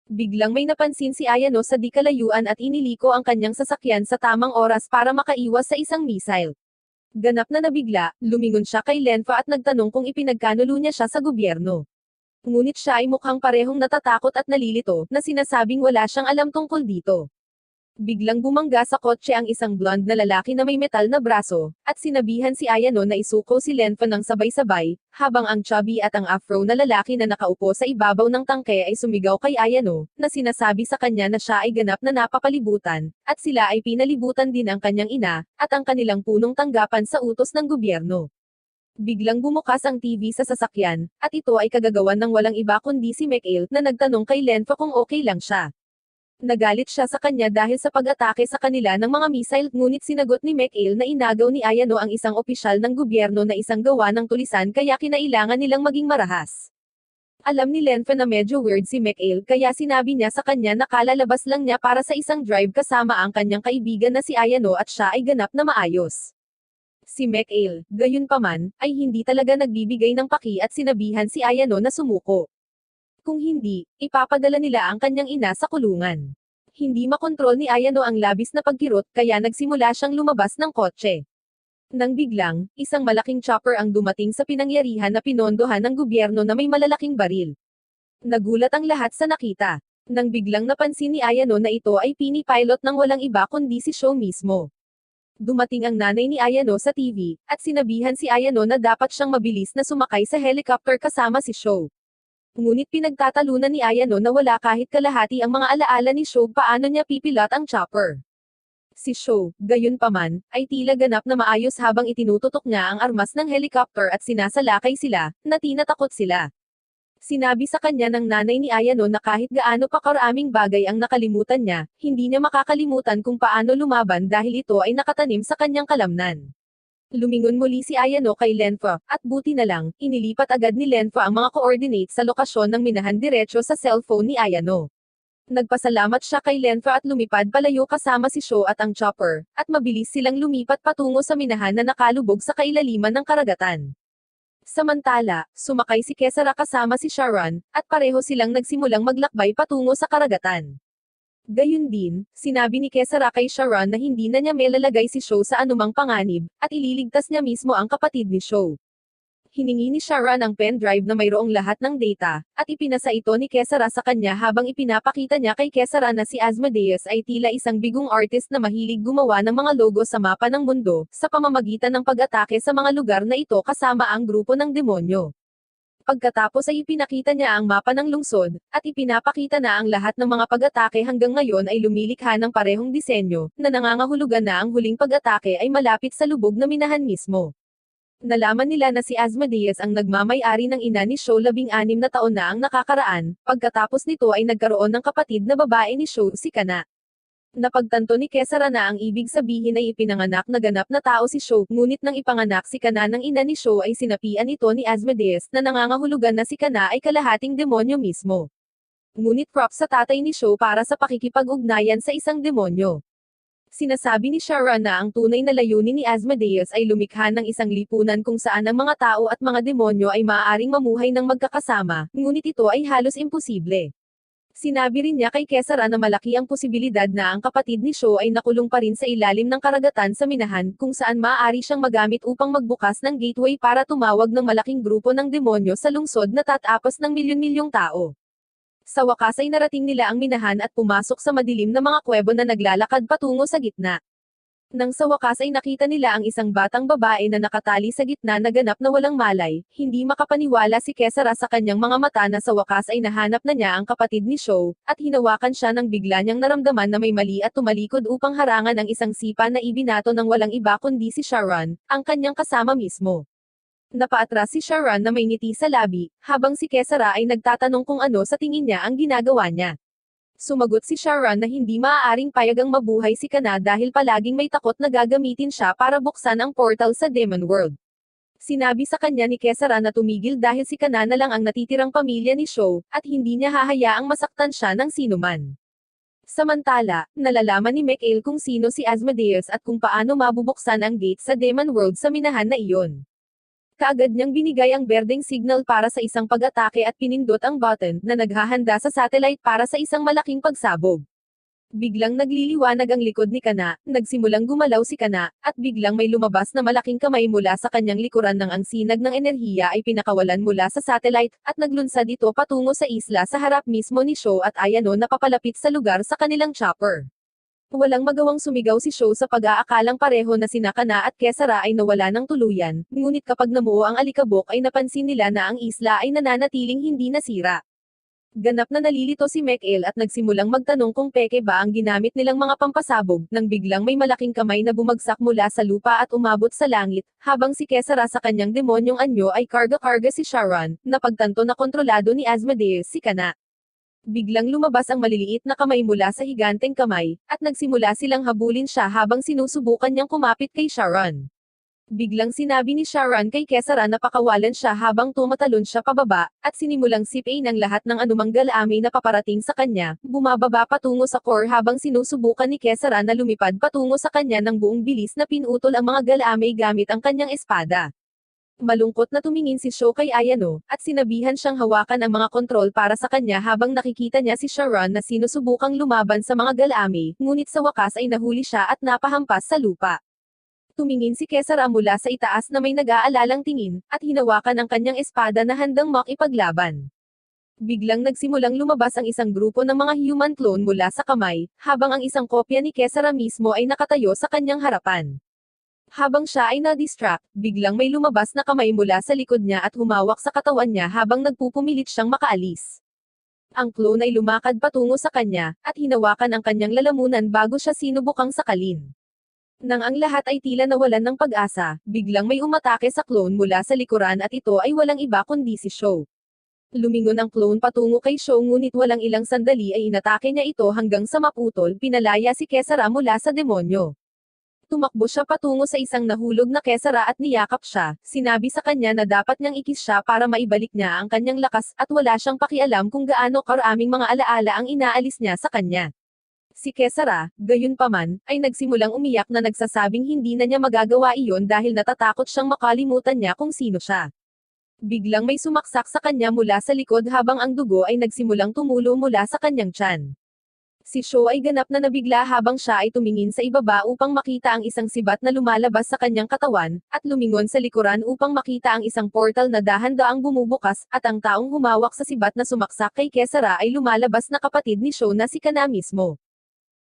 Biglang may napansin si Ayano sa di kalayuan at iniliko ang kanyang sasakyan sa tamang oras para makaiwas sa isang missile. Ganap na nabigla, lumingon siya kay Lenfa at nagtanong kung ipinagkanulo niya siya sa gobyerno. Ngunit siya ay mukhang parehong natatakot at nalilito, na sinasabing wala siyang alam tungkol dito. Biglang bumangga sa kotse ang isang blonde na lalaki na may metal na braso, at sinabihan si Ayano na isuko si Lenfa ng sabay-sabay, habang ang chubby at ang afro na lalaki na nakaupo sa ibabaw ng tangke ay sumigaw kay Ayano, na sinasabi sa kanya na siya ay ganap na napapalibutan, at sila ay pinalibutan din ang kanyang ina, at ang kanilang punong tanggapan sa utos ng gobyerno. Biglang bumukas ang TV sa sasakyan, at ito ay kagagawan ng walang iba kundi si Mikael, na nagtanong kay Lenfa kung okay lang siya. Nagalit siya sa kanya dahil sa pag-atake sa kanila ng mga missile, ngunit sinagot ni Mikael na inagaw ni Ayano ang isang opisyal ng gobyerno na isang gawa ng tulisan kaya kinailangan nilang maging marahas. Alam ni Lenfa na medyo weird si Mikael kaya sinabi niya sa kanya na kalalabas lang niya para sa isang drive kasama ang kanyang kaibigan na si Ayano at siya ay ganap na maayos. Si Mikael, gayunpaman, ay hindi talaga nagbibigay ng paki at sinabihan si Ayano na sumuko. Kung hindi, ipapadala nila ang kanyang ina sa kulungan. Hindi makontrol ni Ayano ang labis na pagkirot kaya nagsimula siyang lumabas ng kotse. Nang biglang, isang malaking chopper ang dumating sa pinangyarihan na pinondohan ng gobyerno na may malalaking baril. Nagulat ang lahat sa nakita. Nang biglang napansin ni Ayano na ito ay pinipilot ng walang iba kundi si Sho mismo. Dumating ang nanay ni Ayano sa TV, at sinabihan si Ayano na dapat siyang mabilis na sumakay sa helicopter kasama si Sho. Ngunit pinagtatalunan ni Ayano na wala kahit kalahati ang mga alaala ni Sho paano niya pipilot ang chopper. Si Sho, gayunpaman, ay tila ganap na maayos habang itinututok niya ang armas ng helicopter at sinasalakay sila, na tinatakot sila. Sinabi sa kanya ng nanay ni Ayano na kahit gaano pa karaming bagay ang nakalimutan niya, hindi niya makakalimutan kung paano lumaban dahil ito ay nakatanim sa kanyang kalamnan. Lumingon muli si Ayano kay Lenfa, at buti na lang, inilipat agad ni Lenfa ang mga coordinates sa lokasyon ng minahan diretso sa cellphone ni Ayano. Nagpasalamat siya kay Lenfa at lumipad palayo kasama si Sho at ang chopper, at mabilis silang lumipat patungo sa minahan na nakalubog sa kailaliman ng karagatan. Samantala, sumakay si Kesara kasama si Sharon, at pareho silang nagsimulang maglakbay patungo sa karagatan. Gayun din, sinabi ni Kesara kay Sharon na hindi na niya melalagay si Sho sa anumang panganib, at ililigtas niya mismo ang kapatid ni Sho. Hiningi ni Sharon ang pen drive na mayroong lahat ng data, at ipinasa ito ni Kesara sa kanya habang ipinapakita niya kay Kesara na si Asmodeus ay tila isang bigong artist na mahilig gumawa ng mga logo sa mapa ng mundo, sa pamamagitan ng pag-atake sa mga lugar na ito kasama ang grupo ng demonyo. Pagkatapos ay ipinakita niya ang mapa ng lungsod, at ipinapakita na ang lahat ng mga pag-atake hanggang ngayon ay lumilikha ng parehong disenyo, na nangangahulugan na ang huling pag-atake ay malapit sa lubog na minahan mismo. Nalaman nila na si Asmodeus ang nagmamay-ari ng ina ni Sho 16 na taon na ang nakakaraan, pagkatapos nito ay nagkaroon ng kapatid na babae ni Sho, si Kana. Napagtanto ni Kesara na ang ibig sabihin ay ipinanganak na ganap na tao si Sho, ngunit nang ipanganak si Kana ng ina ni Sho ay sinapian ito ni Asmodeus na nangangahulugan na si Kana ay kalahating demonyo mismo. Ngunit props sa tatay ni Sho para sa pakikipag-ugnayan sa isang demonyo. Sinasabi ni Sharon na ang tunay na layunin ni Asmodeus ay lumikha ng isang lipunan kung saan ang mga tao at mga demonyo ay maaaring mamuhay ng magkakasama, ngunit ito ay halos imposible. Sinabi rin niya kay Kesara na malaki ang posibilidad na ang kapatid ni Sho ay nakulong pa rin sa ilalim ng karagatan sa minahan, kung saan maaari siyang magamit upang magbukas ng gateway para tumawag ng malaking grupo ng demonyo sa lungsod na tatapos ng milyon-milyong tao. Sa wakas ay narating nila ang minahan at pumasok sa madilim na mga kuwebo na naglalakad patungo sa gitna. Nang sa wakas ay nakita nila ang isang batang babae na nakatali sa gitna na ganap na walang malay, hindi makapaniwala si Kesara sa kanyang mga mata na sa wakas ay nahanap na niya ang kapatid ni Sho, at hinawakan siya nang bigla niyang naramdaman na may mali at tumalikod upang harangan ang isang sipa na ibinato ng walang iba kundi si Sharon, ang kanyang kasama mismo. Napaatras si Sharon na may ngiti sa labi, habang si Kesara ay nagtatanong kung ano sa tingin niya ang ginagawa niya. Sumagot si Sharon na hindi maaaring payagang mabuhay si Kana dahil palaging may takot na gagamitin siya para buksan ang portal sa Demon World. Sinabi sa kanya ni Kesara na tumigil dahil si Kana na lang ang natitirang pamilya ni Sho, at hindi niya hahayaang masaktan siya ng sinuman. Samantala, nalalaman ni Mikael kung sino si Asmodeus at kung paano mabubuksan ang gate sa Demon World sa minahan na iyon. Kaagad niyang binigay ang berdeng signal para sa isang pag-atake at pinindot ang button na naghahanda sa satellite para sa isang malaking pagsabog. Biglang nagliliwanag ang likod ni Kana, nagsimulang gumalaw si Kana, at biglang may lumabas na malaking kamay mula sa kanyang likuran nang ang sinag ng enerhiya ay pinakawalan mula sa satellite, at naglunsad ito patungo sa isla sa harap mismo ni Sho at Ayano na papalapit sa lugar sa kanilang chopper. Walang magawang sumigaw si Sho sa pag-aakalang pareho na sina Kana at Kesara ay nawala ng tuluyan, ngunit kapag namuo ang alikabok ay napansin nila na ang isla ay nananatiling hindi nasira. Ganap na nalilito si Mikael at nagsimulang magtanong kung peke ba ang ginamit nilang mga pampasabog, nang biglang may malaking kamay na bumagsak mula sa lupa at umabot sa langit, habang si Kesara sa kanyang demonyong anyo ay karga-karga si Sharon, na pagtanto na kontrolado ni Asmodeus si Kana. Biglang lumabas ang maliliit na kamay mula sa higanteng kamay, at nagsimula silang habulin siya habang sinusubukan niyang kumapit kay Sharon. Biglang sinabi ni Sharon kay Kesara na pakawalan siya habang tumatalon siya pababa, at sinimulang sipain ang lahat ng anumang galamay na paparating sa kanya, bumababa patungo sa core habang sinusubukan ni Kesara na lumipad patungo sa kanya ng buong bilis na pinutol ang mga galamay gamit ang kanyang espada. Malungkot na tumingin si Sho kay Ayano, at sinabihan siyang hawakan ang mga kontrol para sa kanya habang nakikita niya si Sharon na sinusubukang lumaban sa mga galamay, ngunit sa wakas ay nahuli siya at napahampas sa lupa. Tumingin si Kesara mula sa itaas na may nag-aalalang tingin, at hinawakan ang kanyang espada na handang makipaglaban. Biglang nagsimulang lumabas ang isang grupo ng mga human clone mula sa kamay, habang ang isang kopya ni Kesara mismo ay nakatayo sa kanyang harapan. Habang siya ay na-distract, biglang may lumabas na kamay mula sa likod niya at humawak sa katawan niya habang nagpupumilit siyang makaalis. Ang clone ay lumakad patungo sa kanya, at hinawakan ang kanyang lalamunan bago siya sinubukang sakalin. Nang ang lahat ay tila nawalan ng pag-asa, biglang may umatake sa clone mula sa likuran at ito ay walang iba kundi si Sho. Lumingon ang clone patungo kay Sho ngunit walang ilang sandali ay inatake niya ito hanggang sa maputol, pinalaya si Kesara mula sa demonyo. Tumakbo siya patungo sa isang nahulog na Kesara at niyakap siya, sinabi sa kanya na dapat niyang ikis siya para maibalik niya ang kanyang lakas, at wala siyang pakialam kung gaano karaming mga alaala ang inaalis niya sa kanya. Si Kesara, gayunpaman, ay nagsimulang umiyak na nagsasabing hindi na niya magagawa iyon dahil natatakot siyang makalimutan niya kung sino siya. Biglang may sumaksak sa kanya mula sa likod habang ang dugo ay nagsimulang tumulo mula sa kanyang tiyan. Si Sho ay ganap na nabigla habang siya ay tumingin sa ibaba upang makita ang isang sibat na lumalabas sa kanyang katawan, at lumingon sa likuran upang makita ang isang portal na dahan-daang bumubukas, at ang taong humawak sa sibat na sumaksak kay Kesara ay lumalabas na kapatid ni Sho na si Kana mismo.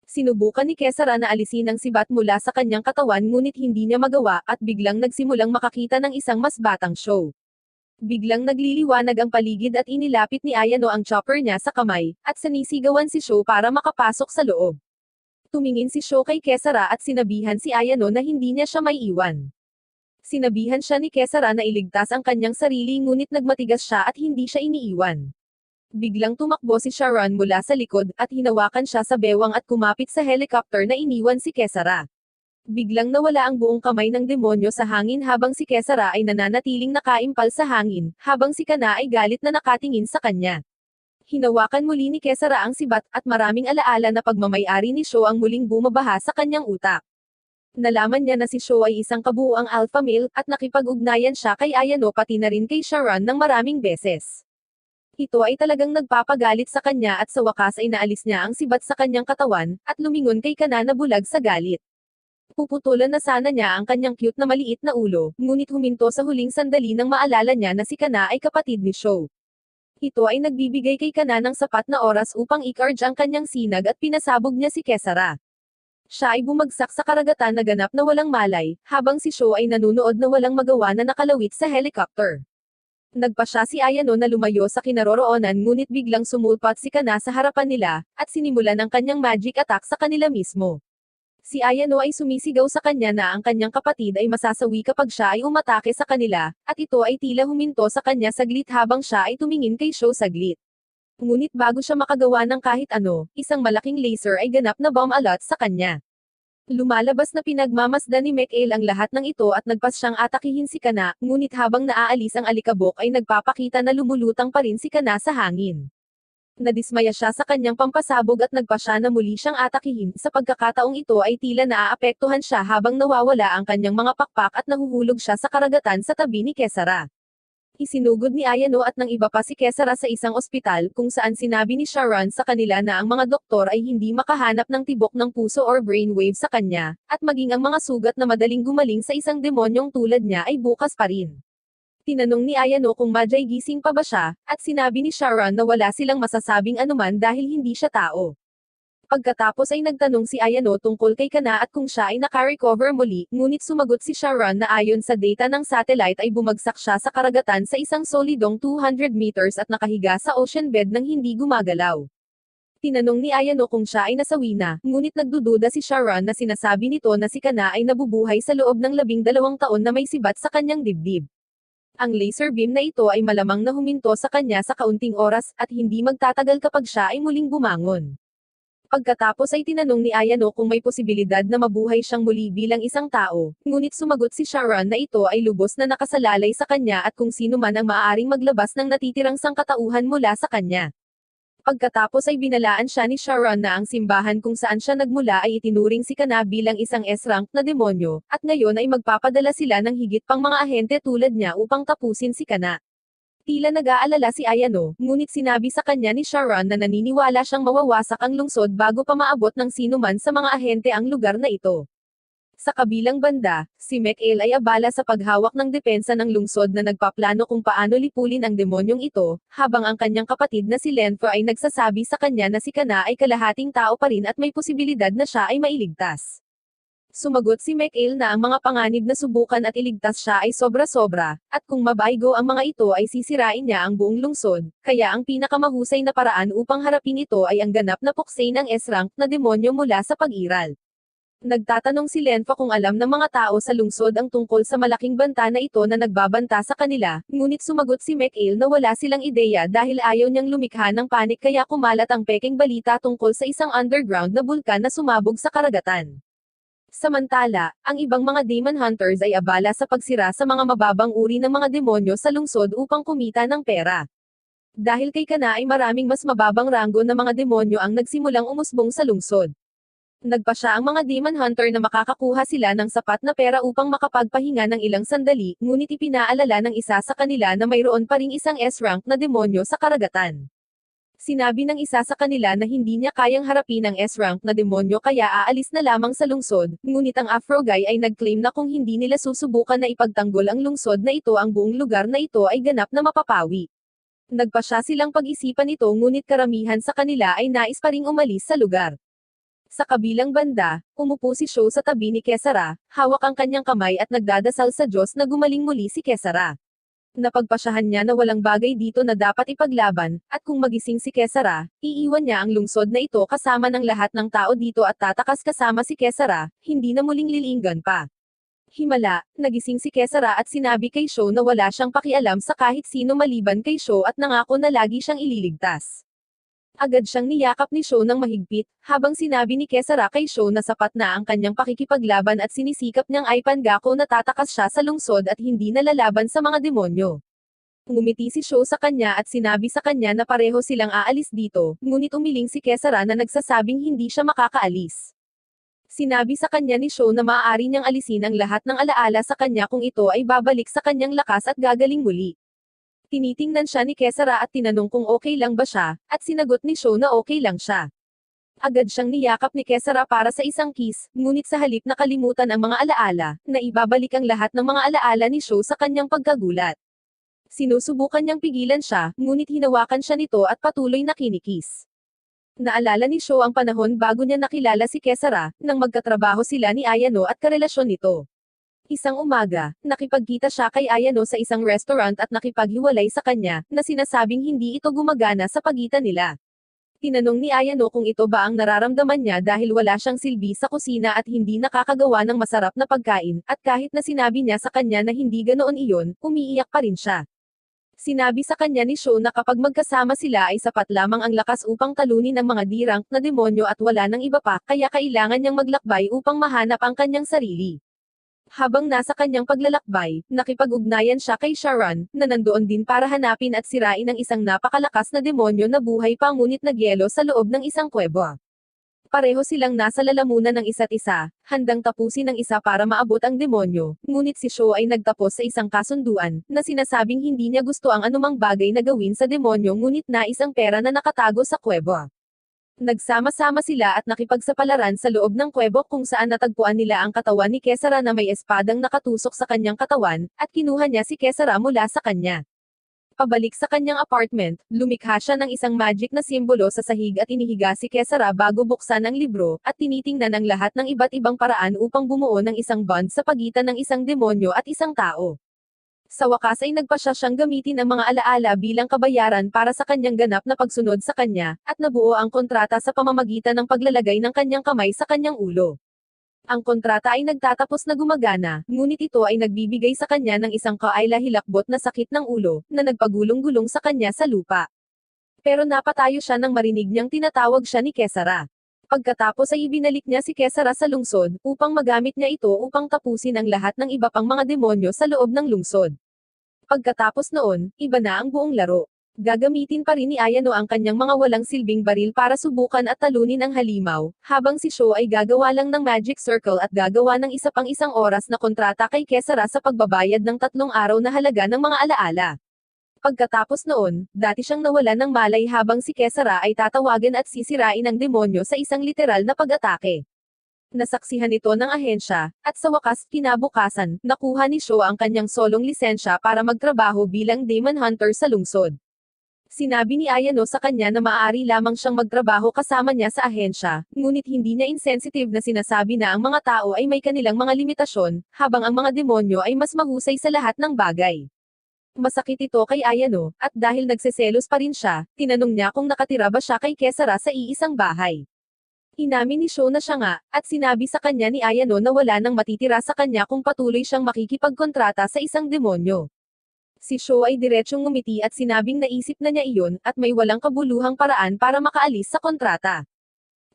Sinubukan ni Kesara na alisin ang sibat mula sa kanyang katawan ngunit hindi niya magawa at biglang nagsimulang makakita ng isang mas batang Sho. Biglang nagliliwanag ang paligid at inilapit ni Ayano ang chopper niya sa kamay, at sinisigawan si Sho para makapasok sa loob. Tumingin si Sho kay Kesara at sinabihan si Ayano na hindi niya siya maiiwan. Sinabihan siya ni Kesara na iligtas ang kanyang sarili ngunit nagmatigas siya at hindi siya iniiwan. Biglang tumakbo si Sharon mula sa likod at hinawakan siya sa bewang at kumapit sa helicopter na iniwan si Kesara. Biglang nawala ang buong kamay ng demonyo sa hangin habang si Kesara ay nananatiling nakaimpal sa hangin, habang si Kana ay galit na nakatingin sa kanya. Hinawakan muli ni Kesara ang sibat at maraming alaala na pagmamay-ari ni Sho ang muling bumabaha sa kanyang utak. Nalaman niya na si Sho ay isang kabuuang alpha male at nakipag-ugnayan siya kay Ayano pati na rin kay Sharon ng maraming beses. Ito ay talagang nagpapagalit sa kanya at sa wakas ay naalis niya ang sibat sa kanyang katawan, at lumingon kay Kana na bulag sa galit. Puputulan na sana niya ang kanyang cute na maliit na ulo, ngunit huminto sa huling sandali nang maalala niya na si Kana ay kapatid ni Sho. Ito ay nagbibigay kay Kana ng sapat na oras upang i-charge ang kanyang sinag at pinasabog niya si Kesara. Siya ay bumagsak sa karagatan na ganap na walang malay, habang si Sho ay nanunood na walang magawa na nakalawit sa helicopter. Nagpa siya si Ayano na lumayo sa kinaroroonan ngunit biglang sumulpat si Kana sa harapan nila, at sinimulan ang kanyang magic attack sa kanila mismo. Si Ayano ay sumisigaw sa kanya na ang kanyang kapatid ay masasawi kapag siya ay umatake sa kanila, at ito ay tila huminto sa kanya saglit habang siya ay tumingin kay Sho saglit. Ngunit bago siya makagawa ng kahit ano, isang malaking laser ay ganap na bomb alert sa kanya. Lumalabas na pinagmamasdan ni Mikael ang lahat ng ito at nagpas siyang atakihin si Kana, ngunit habang naaalis ang alikabok ay nagpapakita na lumulutang pa rin si Kana sa hangin. Nadismaya siya sa kanyang pampasabog at nagpa siya na muli siyang atakihin, sa pagkakataong ito ay tila naaapektuhan siya habang nawawala ang kanyang mga pakpak at nahuhulog siya sa karagatan sa tabi ni Kesara. Isinugod ni Ayano at ng iba pa si Kesara sa isang ospital kung saan sinabi ni Sharon sa kanila na ang mga doktor ay hindi makahanap ng tibok ng puso or brainwave sa kanya, at maging ang mga sugat na madaling gumaling sa isang demonyong tulad niya ay bukas pa rin. Tinanong ni Ayano kung madyay gising pa ba siya, at sinabi ni Sharon na wala silang masasabing anuman dahil hindi siya tao. Pagkatapos ay nagtanong si Ayano tungkol kay Kana at kung siya ay naka-recover muli, ngunit sumagot si Sharon na ayon sa data ng satellite ay bumagsak siya sa karagatan sa isang solidong 200 meters at nakahiga sa ocean bed nang hindi gumagalaw. Tinanong ni Ayano kung siya ay nasawi na, ngunit nagdududa si Sharon na sinasabi nito na si Kana ay nabubuhay sa loob ng 12 taon na may sibat sa kanyang dibdib. Ang laser beam na ito ay malamang na huminto sa kanya sa kaunting oras, at hindi magtatagal kapag siya ay muling bumangon. Pagkatapos ay tinanong ni Ayano kung may posibilidad na mabuhay siyang muli bilang isang tao, ngunit sumagot si Sharon na ito ay lubos na nakasalalay sa kanya at kung sino man ang maaaring maglabas ng natitirang sangkatauhan mula sa kanya. Pagkatapos ay binalaan siya ni Sharon na ang simbahan kung saan siya nagmula ay itinuring si Kana bilang isang S-rank na demonyo, at ngayon ay magpapadala sila ng higit pang mga ahente tulad niya upang tapusin si Kana. Tila nag-aalala si Ayano, ngunit sinabi sa kanya ni Sharon na naniniwala siyang mawawasak ang lungsod bago pa maabot ng sino man sa mga ahente ang lugar na ito. Sa kabilang banda, si Mikael ay abala sa paghawak ng depensa ng lungsod na nagpaplano kung paano lipulin ang demonyong ito, habang ang kanyang kapatid na si Lenfo ay nagsasabi sa kanya na si Kana ay kalahating tao pa rin at may posibilidad na siya ay mailigtas. Sumagot si Mikael na ang mga panganib na subukan at iligtas siya ay sobra-sobra, at kung mabaygo ang mga ito ay sisirain niya ang buong lungsod, kaya ang pinakamahusay na paraan upang harapin ito ay ang ganap na puksa ng S-rank na demonyo mula sa pag-iral. Nagtatanong si Lenfo kung alam ng mga tao sa lungsod ang tungkol sa malaking banta na ito na nagbabanta sa kanila, ngunit sumagot si Mikael na wala silang ideya dahil ayaw niyang lumikha ng panik kaya kumalat ang peking balita tungkol sa isang underground na bulkan na sumabog sa karagatan. Samantala, ang ibang mga demon hunters ay abala sa pagsira sa mga mababang uri ng mga demonyo sa lungsod upang kumita ng pera. Dahil kay Kana ay maraming mas mababang ranggo na mga demonyo ang nagsimulang umusbong sa lungsod. Nagpa siya ang mga demon hunter na makakakuha sila ng sapat na pera upang makapagpahinga ng ilang sandali, ngunit ipinaalala ng isa sa kanila na mayroon pa ring isang S-rank na demonyo sa karagatan. Sinabi ng isa sa kanila na hindi niya kayang harapin ang S-rank na demonyo kaya aalis na lamang sa lungsod, ngunit ang Afro guy ay nag-claim na kung hindi nila susubukan na ipagtanggol ang lungsod na ito ang buong lugar na ito ay ganap na mapapawi. Nagpasya silang pag-isipan ito ngunit karamihan sa kanila ay nais pa ring umalis sa lugar. Sa kabilang banda, umupo si Sho sa tabi ni Kesara, hawak ang kanyang kamay at nagdadasal sa Diyos na gumaling muli si Kesara. Napagpasyahan niya na walang bagay dito na dapat ipaglaban, at kung magising si Kesara, iiwan niya ang lungsod na ito kasama ng lahat ng tao dito at tatakas kasama si Kesara, hindi na muling lilinggan pa. Himala, nagising si Kesara at sinabi kay Sho na wala siyang pakialam sa kahit sino maliban kay Sho at nangako na lagi siyang ililigtas. Agad siyang niyakap ni Sho ng mahigpit, habang sinabi ni Kesara kay Sho na sapat na ang kanyang pakikipaglaban at sinisikap niyang Ipangako na tatakas siya sa lungsod at hindi nalalaban sa mga demonyo. Ngumiti si Sho sa kanya at sinabi sa kanya na pareho silang aalis dito, ngunit umiling si Kesara na nagsasabing hindi siya makakaalis. Sinabi sa kanya ni Sho na maaari niyang alisin ang lahat ng alaala sa kanya kung ito ay babalik sa kanyang lakas at gagaling muli. Tinitingnan siya ni Kesara at tinanong kung okay lang ba siya, at sinagot ni Sho na okay lang siya. Agad siyang niyakap ni Kesara para sa isang kiss, ngunit sa halip na kalimutan ang mga alaala, na ibabalik ang lahat ng mga alaala ni Sho sa kanyang pagkagulat. Sinusubukan niyang pigilan siya, ngunit hinawakan siya nito at patuloy na kinikis. Naalala ni Sho ang panahon bago niya nakilala si Kesara, nang magkatrabaho sila ni Ayano at karelasyon nito. Isang umaga, nakipagkita siya kay Ayano sa isang restaurant at nakipaghiwalay sa kanya, na sinasabing hindi ito gumagana sa pagitan nila. Tinanong ni Ayano kung ito ba ang nararamdaman niya dahil wala siyang silbi sa kusina at hindi nakakagawa ng masarap na pagkain, at kahit na sinabi niya sa kanya na hindi ganoon iyon, umiiyak pa rin siya. Sinabi sa kanya ni Sho na kapag magkasama sila ay sapat lamang ang lakas upang talunin ang mga D-rank na demonyo at wala nang iba pa, kaya kailangan niyang maglakbay upang mahanap ang kanyang sarili. Habang nasa kanyang paglalakbay, nakipag-ugnayan siya kay Sharon, na nandoon din para hanapin at sirain ang isang napakalakas na demonyo na buhay pa ngunit nagyelo sa loob ng isang kuweba. Pareho silang nasa lalamunan ng isa't isa, handang tapusin ang isa para maabot ang demonyo, ngunit si Sho ay nagtapos sa isang kasunduan, na sinasabing hindi niya gusto ang anumang bagay na gawin sa demonyo ngunit nais ang pera na nakatago sa kuweba. Nagsama-sama sila at nakipagsapalaran sa loob ng kuwebo kung saan natagpuan nila ang katawan ni Kesara na may espadang nakatusok sa kanyang katawan, at kinuha niya si Kesara mula sa kanya. Pabalik sa kanyang apartment, lumikha siya ng isang magic na simbolo sa sahig at inihiga si Kesara bago buksan ang libro, at tinitingnan ang lahat ng iba't ibang paraan upang bumuo ng isang bond sa pagitan ng isang demonyo at isang tao. Sa wakas ay nagpasya siyang gamitin ang mga alaala bilang kabayaran para sa kanyang ganap na pagsunod sa kanya, at nabuo ang kontrata sa pamamagitan ng paglalagay ng kanyang kamay sa kanyang ulo. Ang kontrata ay nagtatapos na gumagana, ngunit ito ay nagbibigay sa kanya ng isang kaila-hilakbot na sakit ng ulo, na nagpagulong-gulong sa kanya sa lupa. Pero napatayo siya nang marinig niyang tinatawag siya ni Kesara. Pagkatapos ay ibinalik niya si Kesara sa lungsod, upang magamit niya ito upang tapusin ang lahat ng iba pang mga demonyo sa loob ng lungsod. Pagkatapos noon, iba na ang buong laro. Gagamitin pa rin ni Ayano ang kanyang mga walang silbing baril para subukan at talunin ang halimaw, habang si Sho ay gagawa lang ng magic circle at gagawa ng isa pang isang oras na kontrata kay Kesara sa pagbabayad ng 3 araw na halaga ng mga alaala. Pagkatapos noon, dati siyang nawalan ng malay habang si Kesara ay tatawagan at sisirain ang demonyo sa isang literal na pag-atake. Nasaksihan ito ng ahensya, at sa wakas, kinabukasan, nakuha ni Sho ang kanyang solong lisensya para magtrabaho bilang demon hunter sa lungsod. Sinabi ni Ayano sa kanya na maaari lamang siyang magtrabaho kasama niya sa ahensya, ngunit hindi niya insensitive na sinasabi na ang mga tao ay may kanilang mga limitasyon, habang ang mga demonyo ay mas mahusay sa lahat ng bagay. Masakit ito kay Ayano, at dahil nagseselos pa rin siya, tinanong niya kung nakatira ba siya kay Kesara sa iisang bahay. Inamin ni Sho na siya nga, at sinabi sa kanya ni Ayano na wala nang matitira sa kanya kung patuloy siyang makikipagkontrata sa isang demonyo. Si Sho ay diretsyong ngumiti at sinabing naisip na niya iyon, at may walang kabuluhang paraan para makaalis sa kontrata.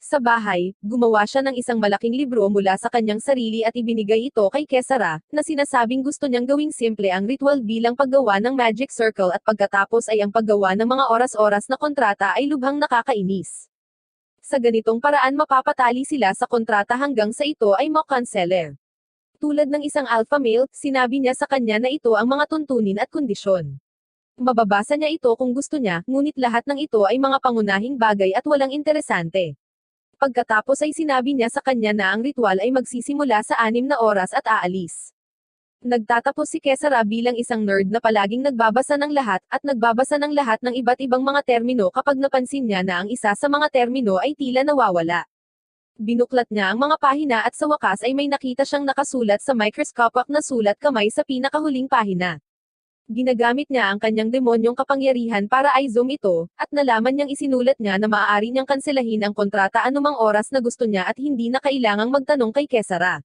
Sa bahay, gumawa siya ng isang malaking libro mula sa kanyang sarili at ibinigay ito kay Kesara, na sinasabing gusto niyang gawing simple ang ritual bilang paggawa ng magic circle at pagkatapos ay ang paggawa ng mga oras-oras na kontrata ay lubhang nakakainis. Sa ganitong paraan mapapatali sila sa kontrata hanggang sa ito ay makanseler. Tulad ng isang alpha male, sinabi niya sa kanya na ito ang mga tuntunin at kondisyon. Mababasa niya ito kung gusto niya, ngunit lahat ng ito ay mga pangunahing bagay at walang interesante. Pagkatapos ay sinabi niya sa kanya na ang ritual ay magsisimula sa 6 na oras at aalis. Nagtatapos si Kesara bilang isang nerd na palaging nagbabasa ng lahat at nagbabasa ng lahat ng iba't ibang mga termino kapag napansin niya na ang isa sa mga termino ay tila nawawala. Binuklat niya ang mga pahina at sa wakas ay may nakita siyang nakasulat sa microscopic na sulat kamay sa pinakahuling pahina. Ginagamit niya ang kanyang demonyong kapangyarihan para i-zoom ito, at nalaman niyang isinulat niya na maaari niyang kanselahin ang kontrata anumang oras na gusto niya at hindi na kailangang magtanong kay Kesara.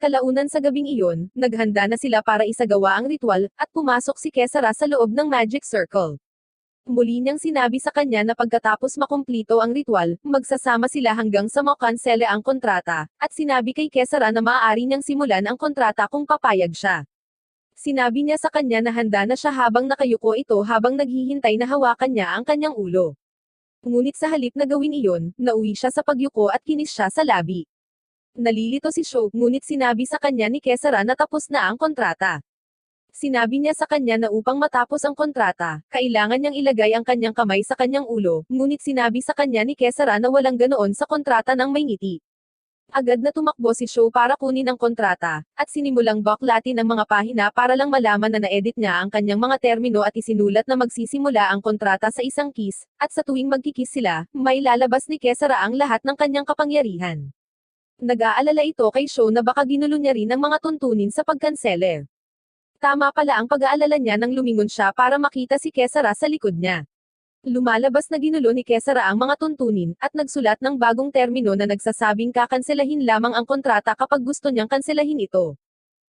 Kalaunan sa gabing iyon, naghanda na sila para isagawa ang ritual, at pumasok si Kesara sa loob ng Magic Circle. Muli niyang sinabi sa kanya na pagkatapos makumplito ang ritual, magsasama sila hanggang sa makansela ang kontrata, at sinabi kay Kesara na maaari niyang simulan ang kontrata kung papayag siya. Sinabi niya sa kanya na handa na siya habang nakayuko ito habang naghihintay na hawakan niya ang kanyang ulo. Ngunit sa halip na gawin iyon, nauwi siya sa pagyuko at kinis siya sa labi. Nalilito si Sho, ngunit sinabi sa kanya ni Kesara na tapos na ang kontrata. Sinabi niya sa kanya na upang matapos ang kontrata, kailangan niyang ilagay ang kanyang kamay sa kanyang ulo, ngunit sinabi sa kanya ni Kesara na walang ganoon sa kontrata ng may ngiti. Agad na tumakbo si Sho para kunin ang kontrata, at sinimulang baklatin ang mga pahina para lang malaman na na-edit niya ang kanyang mga termino at isinulat na magsisimula ang kontrata sa isang kiss, at sa tuwing magkikis sila, may lalabas ni Kesara ang lahat ng kanyang kapangyarihan. Nag-aalala ito kay Sho na baka ginulo niya rin ang mga tuntunin sa pagkanseler. Tama pala ang pag-aalala niya nang lumingon siya para makita si Kesara sa likod niya. Lumalabas na ginulo ni Kesara ang mga tuntunin, at nagsulat ng bagong termino na nagsasabing kakanselahin lamang ang kontrata kapag gusto niyang kanselahin ito.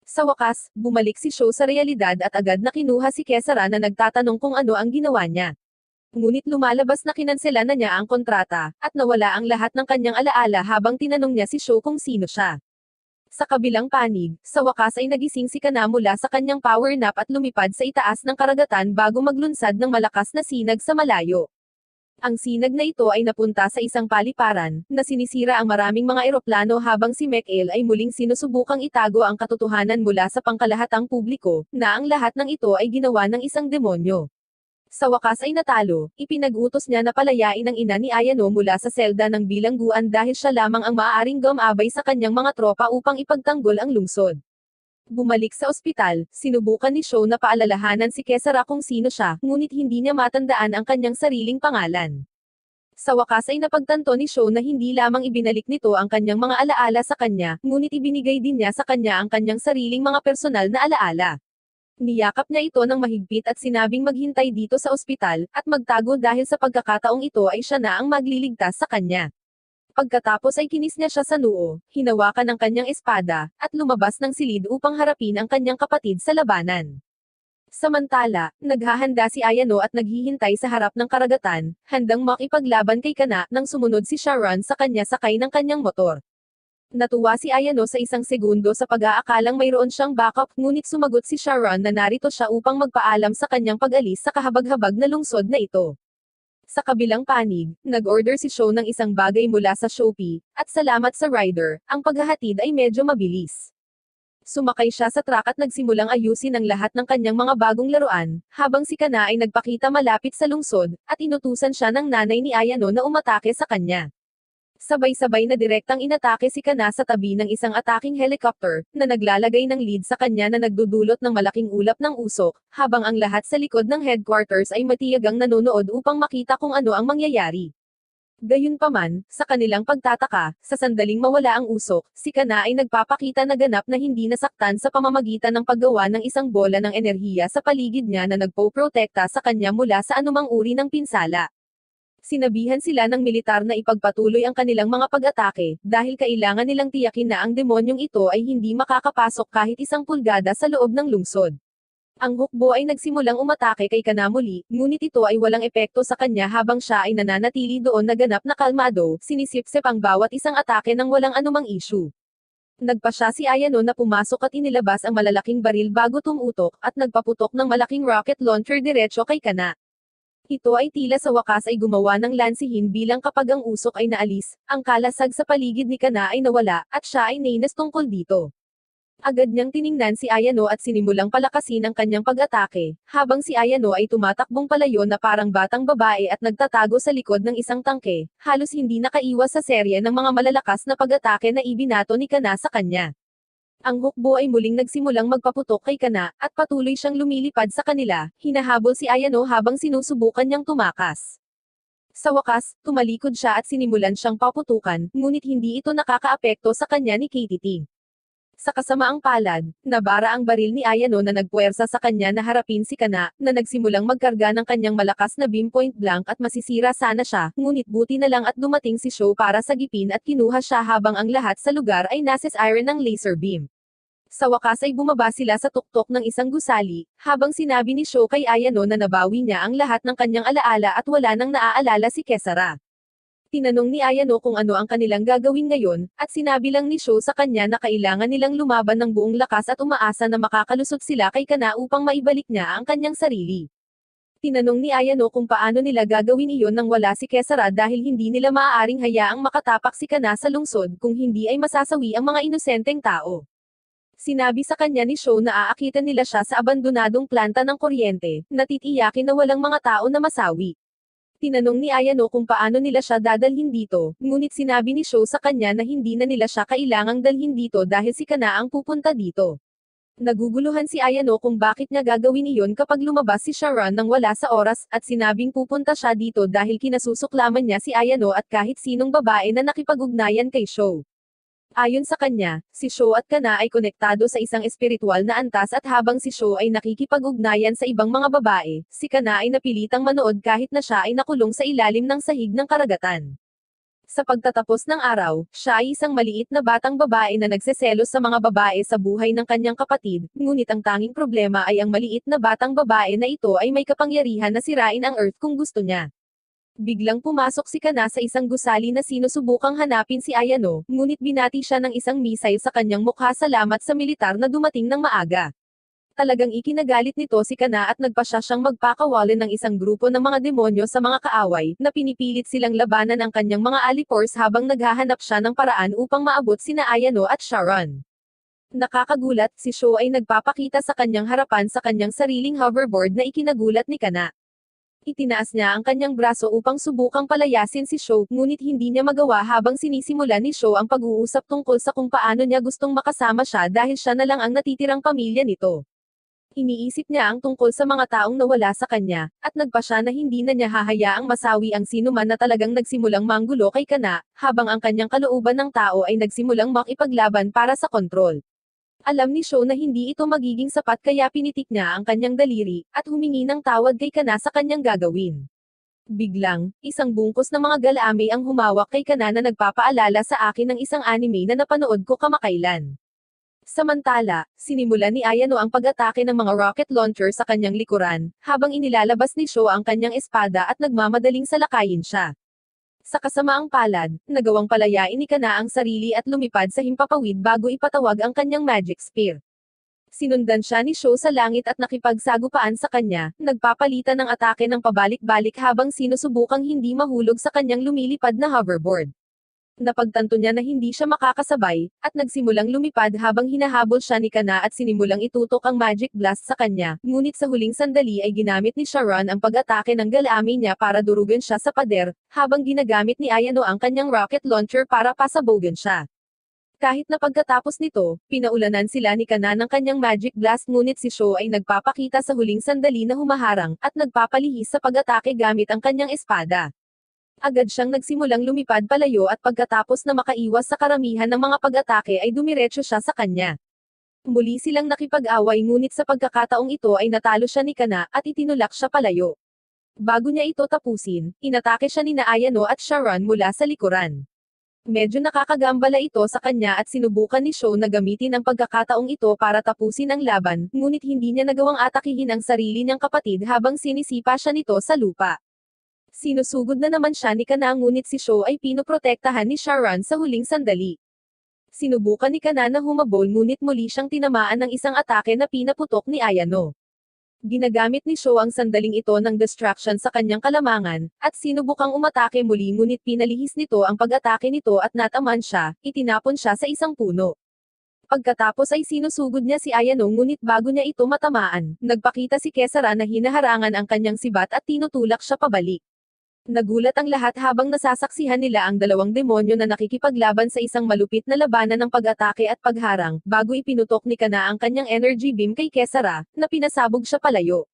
Sa wakas, bumalik si Sho sa realidad at agad na kinuha si Kesara na nagtatanong kung ano ang ginawa niya. Ngunit lumalabas na kinansela na niya ang kontrata, at nawala ang lahat ng kanyang alaala habang tinanong niya si Sho kung sino siya. Sa kabilang panig, sa wakas ay nagising si Kana mula sa kanyang power nap at lumipad sa itaas ng karagatan bago maglunsad ng malakas na sinag sa malayo. Ang sinag na ito ay napunta sa isang paliparan, na sinisira ang maraming mga eroplano habang si Mek'el ay muling sinusubukang itago ang katotohanan mula sa pangkalahatang publiko, na ang lahat ng ito ay ginawa ng isang demonyo. Sa wakas ay natalo, ipinag-utos niya na palayain ang ina ni Ayano mula sa selda ng bilangguan dahil siya lamang ang maaaring gumabay sa kanyang mga tropa upang ipagtanggol ang lungsod. Bumalik sa ospital, sinubukan ni Sho na paalalahanan si Kesara kung sino siya, ngunit hindi niya matandaan ang kanyang sariling pangalan. Sa wakas ay napagtanto ni Sho na hindi lamang ibinalik nito ang kanyang mga alaala sa kanya, ngunit ibinigay din niya sa kanya ang kanyang sariling mga personal na alaala. Niyakap niya ito ng mahigpit at sinabing maghintay dito sa ospital, at magtago dahil sa pagkakataong ito ay siya na ang magliligtas sa kanya. Pagkatapos ay kinis niya siya sa noo, hinawakan ang kanyang espada, at lumabas ng silid upang harapin ang kanyang kapatid sa labanan. Samantala, naghahanda si Ayano at naghihintay sa harap ng karagatan, handang makipaglaban kay Kana nang sumunod si Sharon sa kanya sakay ng kanyang motor. Natuwa si Ayano sa isang segundo sa pag-aakalang mayroon siyang backup, ngunit sumagot si Sharon na narito siya upang magpaalam sa kanyang pag-alis sa kahabag-habag na lungsod na ito. Sa kabilang panig, nag-order si Sho ng isang bagay mula sa Shopee, at salamat sa rider, ang paghahatid ay medyo mabilis. Sumakay siya sa truck at nagsimulang ayusin ang lahat ng kanyang mga bagong laruan, habang si Kana ay nagpakita malapit sa lungsod, at inutusan siya ng nanay ni Ayano na umatake sa kanya. Sabay-sabay na direktang inatake si Kana sa tabi ng isang ataking helicopter, na naglalagay ng lead sa kanya na nagdudulot ng malaking ulap ng usok, habang ang lahat sa likod ng headquarters ay matiyagang nanonood upang makita kung ano ang mangyayari. Gayunpaman, sa kanilang pagtataka, sa sandaling mawala ang usok, si Kana ay nagpapakita na ganap na hindi nasaktan sa pamamagitan ng paggawa ng isang bola ng enerhiya sa paligid niya na nagpoprotekta sa kanya mula sa anumang uri ng pinsala. Sinabihan sila ng militar na ipagpatuloy ang kanilang mga pag-atake, dahil kailangan nilang tiyakin na ang demonyong ito ay hindi makakapasok kahit 1 pulgada sa loob ng lungsod. Ang hukbo ay nagsimulang umatake kay Kana muli, ngunit ito ay walang epekto sa kanya habang siya ay nananatili doon na ganap na kalmado, sinisipsip ang bawat isang atake ng walang anumang issue. Nagpa siya si Ayano na pumasok at inilabas ang malalaking baril bago tumutok, at nagpaputok ng malaking rocket launcher diretso kay Kana. Ito ay tila sa wakas ay gumawa ng lansihin bilang kapag ang usok ay naalis, ang kalasag sa paligid ni Kana ay nawala, at siya ay nainas tungkol dito. Agad niyang tiningnan si Ayano at sinimulang palakasin ang kanyang pag-atake, habang si Ayano ay tumatakbong palayo na parang batang babae at nagtatago sa likod ng isang tangke, halos hindi nakaiwas sa serye ng mga malalakas na pag-atake na ibinato ni Kana sa kanya. Ang hukbo ay muling nagsimulang magpaputok kay Kana, at patuloy siyang lumilipad sa kanila, hinahabol si Ayano habang sinusubukan niyang tumakas. Sa wakas, tumalikod siya at sinimulan siyang paputukan, ngunit hindi ito nakakaapekto sa kanya ni KTT. Sa kasamaang palad, nabara ang baril ni Ayano na nagpuwersa sa kanya na harapin si Kana, na nagsimulang magkarga ng kanyang malakas na beam point blank at masisira sana siya, ngunit buti na lang at dumating si Sho para sagipin at kinuha siya habang ang lahat sa lugar ay nasis iron ng laser beam. Sa wakas ay bumaba sila sa tuktok ng isang gusali, habang sinabi ni Sho kay Ayano na nabawi niya ang lahat ng kanyang alaala at wala nang naaalala si Kesara. Tinanong ni Ayano kung ano ang kanilang gagawin ngayon, at sinabi lang ni Sho sa kanya na kailangan nilang lumaban ng buong lakas at umaasa na makakalusot sila kay Kana upang maibalik niya ang kanyang sarili. Tinanong ni Ayano kung paano nila gagawin iyon nang wala si Kesara dahil hindi nila maaaring hayaang makatapak si Kana sa lungsod kung hindi ay masasawi ang mga inosenteng tao. Sinabi sa kanya ni Sho na aakitan nila siya sa abandonadong planta ng kuryente, na titiyakin na walang mga tao na masawi. Tinanong ni Ayano kung paano nila siya dadalhin dito, ngunit sinabi ni Sho sa kanya na hindi na nila siya kailangang dalhin dito dahil si Kana ang pupunta dito. Naguguluhan si Ayano kung bakit niya gagawin iyon kapag lumabas si Sharon nang wala sa oras, at sinabing pupunta siya dito dahil kinasusuklaman niya si Ayano at kahit sinong babae na nakipag-ugnayan kay Sho. Ayon sa kanya, si Sho at Kana ay konektado sa isang espiritual na antas at habang si Sho ay nakikipag-ugnayan sa ibang mga babae, si Kana ay napilitang manood kahit na siya ay nakulong sa ilalim ng sahig ng karagatan. Sa pagtatapos ng araw, siya ay isang maliit na batang babae na nagseselos sa mga babae sa buhay ng kanyang kapatid, ngunit ang tanging problema ay ang maliit na batang babae na ito ay may kapangyarihan na sirain ang Earth kung gusto niya. Biglang pumasok si Kana sa isang gusali na sinusubukang hanapin si Ayano, ngunit binati siya ng isang missile sa kanyang mukha salamat sa militar na dumating ng maaga. Talagang ikinagalit nito si Kana at nagpasya siyang magpakawalan ng isang grupo ng mga demonyo sa mga kaaway, na pinipilit silang labanan ang kanyang mga alipors habang naghahanap siya ng paraan upang maabot sina Ayano at Sharon. Nakakagulat, si Sho ay nagpapakita sa kanyang harapan sa kanyang sariling hoverboard na ikinagulat ni Kana. Itinaas niya ang kanyang braso upang subukang palayasin si Sho, ngunit hindi niya magawa habang sinisimula ni Sho ang pag-uusap tungkol sa kung paano niya gustong makasama siya dahil siya na lang ang natitirang pamilya nito. Iniisip niya ang tungkol sa mga taong nawala sa kanya, at nagpa siya na hindi na niya hahayaang masawi ang sinuman na talagang nagsimulang manggulo kay Kana, habang ang kanyang kalooban ng tao ay nagsimulang makipaglaban para sa kontrol. Alam ni Sho na hindi ito magiging sapat kaya pinitik niya ang kanyang daliri, at humingi ng tawad kay Kana sa kanyang gagawin. Biglang, isang bungkus ng mga galami ang humawak kay Kana na nagpapaalala sa akin ng isang anime na napanood ko kamakailan. Samantala, sinimula ni Ayano ang pag-atake ng mga rocket launcher sa kanyang likuran, habang inilalabas ni Sho ang kanyang espada at nagmamadaling salakayin siya. Sa kasamaang palad, nagawang palayain ni Kana ang sarili at lumipad sa himpapawid bago ipatawag ang kanyang magic spear. Sinundan siya ni Sho sa langit at nakipagsagupaan sa kanya, nagpapalitan ng atake ng pabalik-balik habang sinusubukang hindi mahulog sa kanyang lumilipad na hoverboard. Napagtanto niya na hindi siya makakasabay, at nagsimulang lumipad habang hinahabol siya ni Kana at sinimulang itutok ang magic blast sa kanya, ngunit sa huling sandali ay ginamit ni Sharon ang pag-atake ng galami niya para durugan siya sa pader, habang ginagamit ni Ayano ang kanyang rocket launcher para pasabogan siya. Kahit na pagkatapos nito, pinaulanan sila ni Kana ng kanyang magic blast ngunit si Sho ay nagpapakita sa huling sandali na humaharang, at nagpapalihis sa pag-atake gamit ang kanyang espada. Agad siyang nagsimulang lumipad palayo at pagkatapos na makaiwas sa karamihan ng mga pag-atake ay dumiretso siya sa kanya. Muli silang nakipag-away ngunit sa pagkakataong ito ay natalo siya ni Kana at itinulak siya palayo. Bago niya ito tapusin, inatake siya ni Ayano at Sharon mula sa likuran. Medyo nakakagambala ito sa kanya at sinubukan ni Sho na gamitin ang pagkakataong ito para tapusin ang laban, ngunit hindi niya nagawang atakihin ang sarili niyang kapatid habang sinisipa siya nito sa lupa. Sinusugod na naman siya ni Kana ngunit si Sho ay pinoprotektahan ni Sharon sa huling sandali. Sinubukan ni Kana na humabol ngunit muli siyang tinamaan ng isang atake na pinaputok ni Ayano. Ginagamit ni Sho ang sandaling ito ng distraction sa kanyang kalamangan, at sinubukang umatake muli ngunit pinalihis nito ang pag-atake nito at nataman siya, itinapon siya sa isang puno. Pagkatapos ay sinusugod niya si Ayano ngunit bago niya ito matamaan, nagpakita si Kesara na hinaharangan ang kanyang sibat at tinutulak siya pabalik. Nagulat ang lahat habang nasasaksihan nila ang dalawang demonyo na nakikipaglaban sa isang malupit na labanan ng pag-atake at pagharang, bago ipinutok ni Kana ang kanyang energy beam kay Kesara, na pinasabog siya palayo.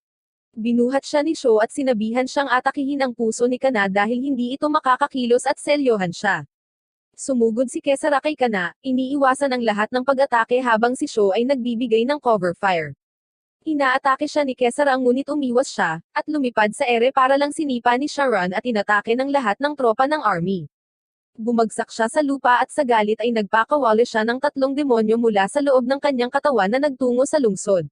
Binuhat siya ni Sho at sinabihan siyang atakihin ang puso ni Kana dahil hindi ito makakakilos at selyohan siya. Sumugod si Kesara kay Kana, iniiwasan ang lahat ng pag-atake habang si Sho ay nagbibigay ng cover fire. Inaatake siya ni Kesara ngunit umiwas siya, at lumipad sa ere para lang sinipa ni Sharon at inatake ng lahat ng tropa ng army. Bumagsak siya sa lupa at sa galit ay nagpakawala siya ng tatlong demonyo mula sa loob ng kanyang katawan na nagtungo sa lungsod.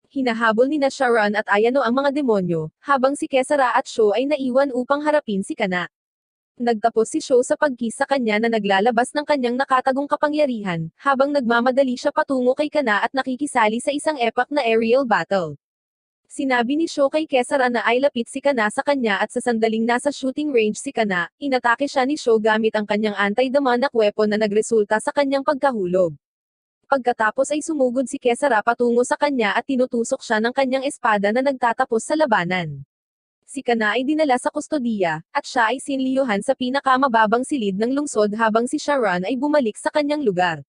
Hinahabol ni Sharon at Ayano ang mga demonyo, habang si Kesara at Sho ay naiwan upang harapin si Kana. Nagtapos si Sho sa pagkiss sa kanya na naglalabas ng kanyang nakatagong kapangyarihan, habang nagmamadali siya patungo kay Kana at nakikisali sa isang epic na aerial battle. Sinabi ni Sho kay Kesara na ay lapit si Kana sa kanya at sa sandaling nasa shooting range si Kana, inatake siya ni Sho gamit ang kanyang anti-demonic weapon na nagresulta sa kanyang pagkahulog. Pagkatapos ay sumugod si Kesara patungo sa kanya at tinutusok siya ng kanyang espada na nagtatapos sa labanan. Si Kana ay dinala sa kustodiya, at siya ay sinliyuhan sa pinakamababang silid ng lungsod habang si Sharon ay bumalik sa kanyang lugar.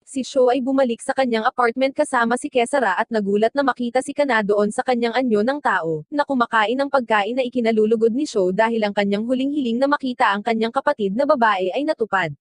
Si Sho ay bumalik sa kanyang apartment kasama si Kesara at nagulat na makita si Kana doon sa kanyang anyo ng tao, na kumakain ng pagkain na ikinalulugod ni Sho dahil ang kanyang huling hiling na makita ang kanyang kapatid na babae ay natupad.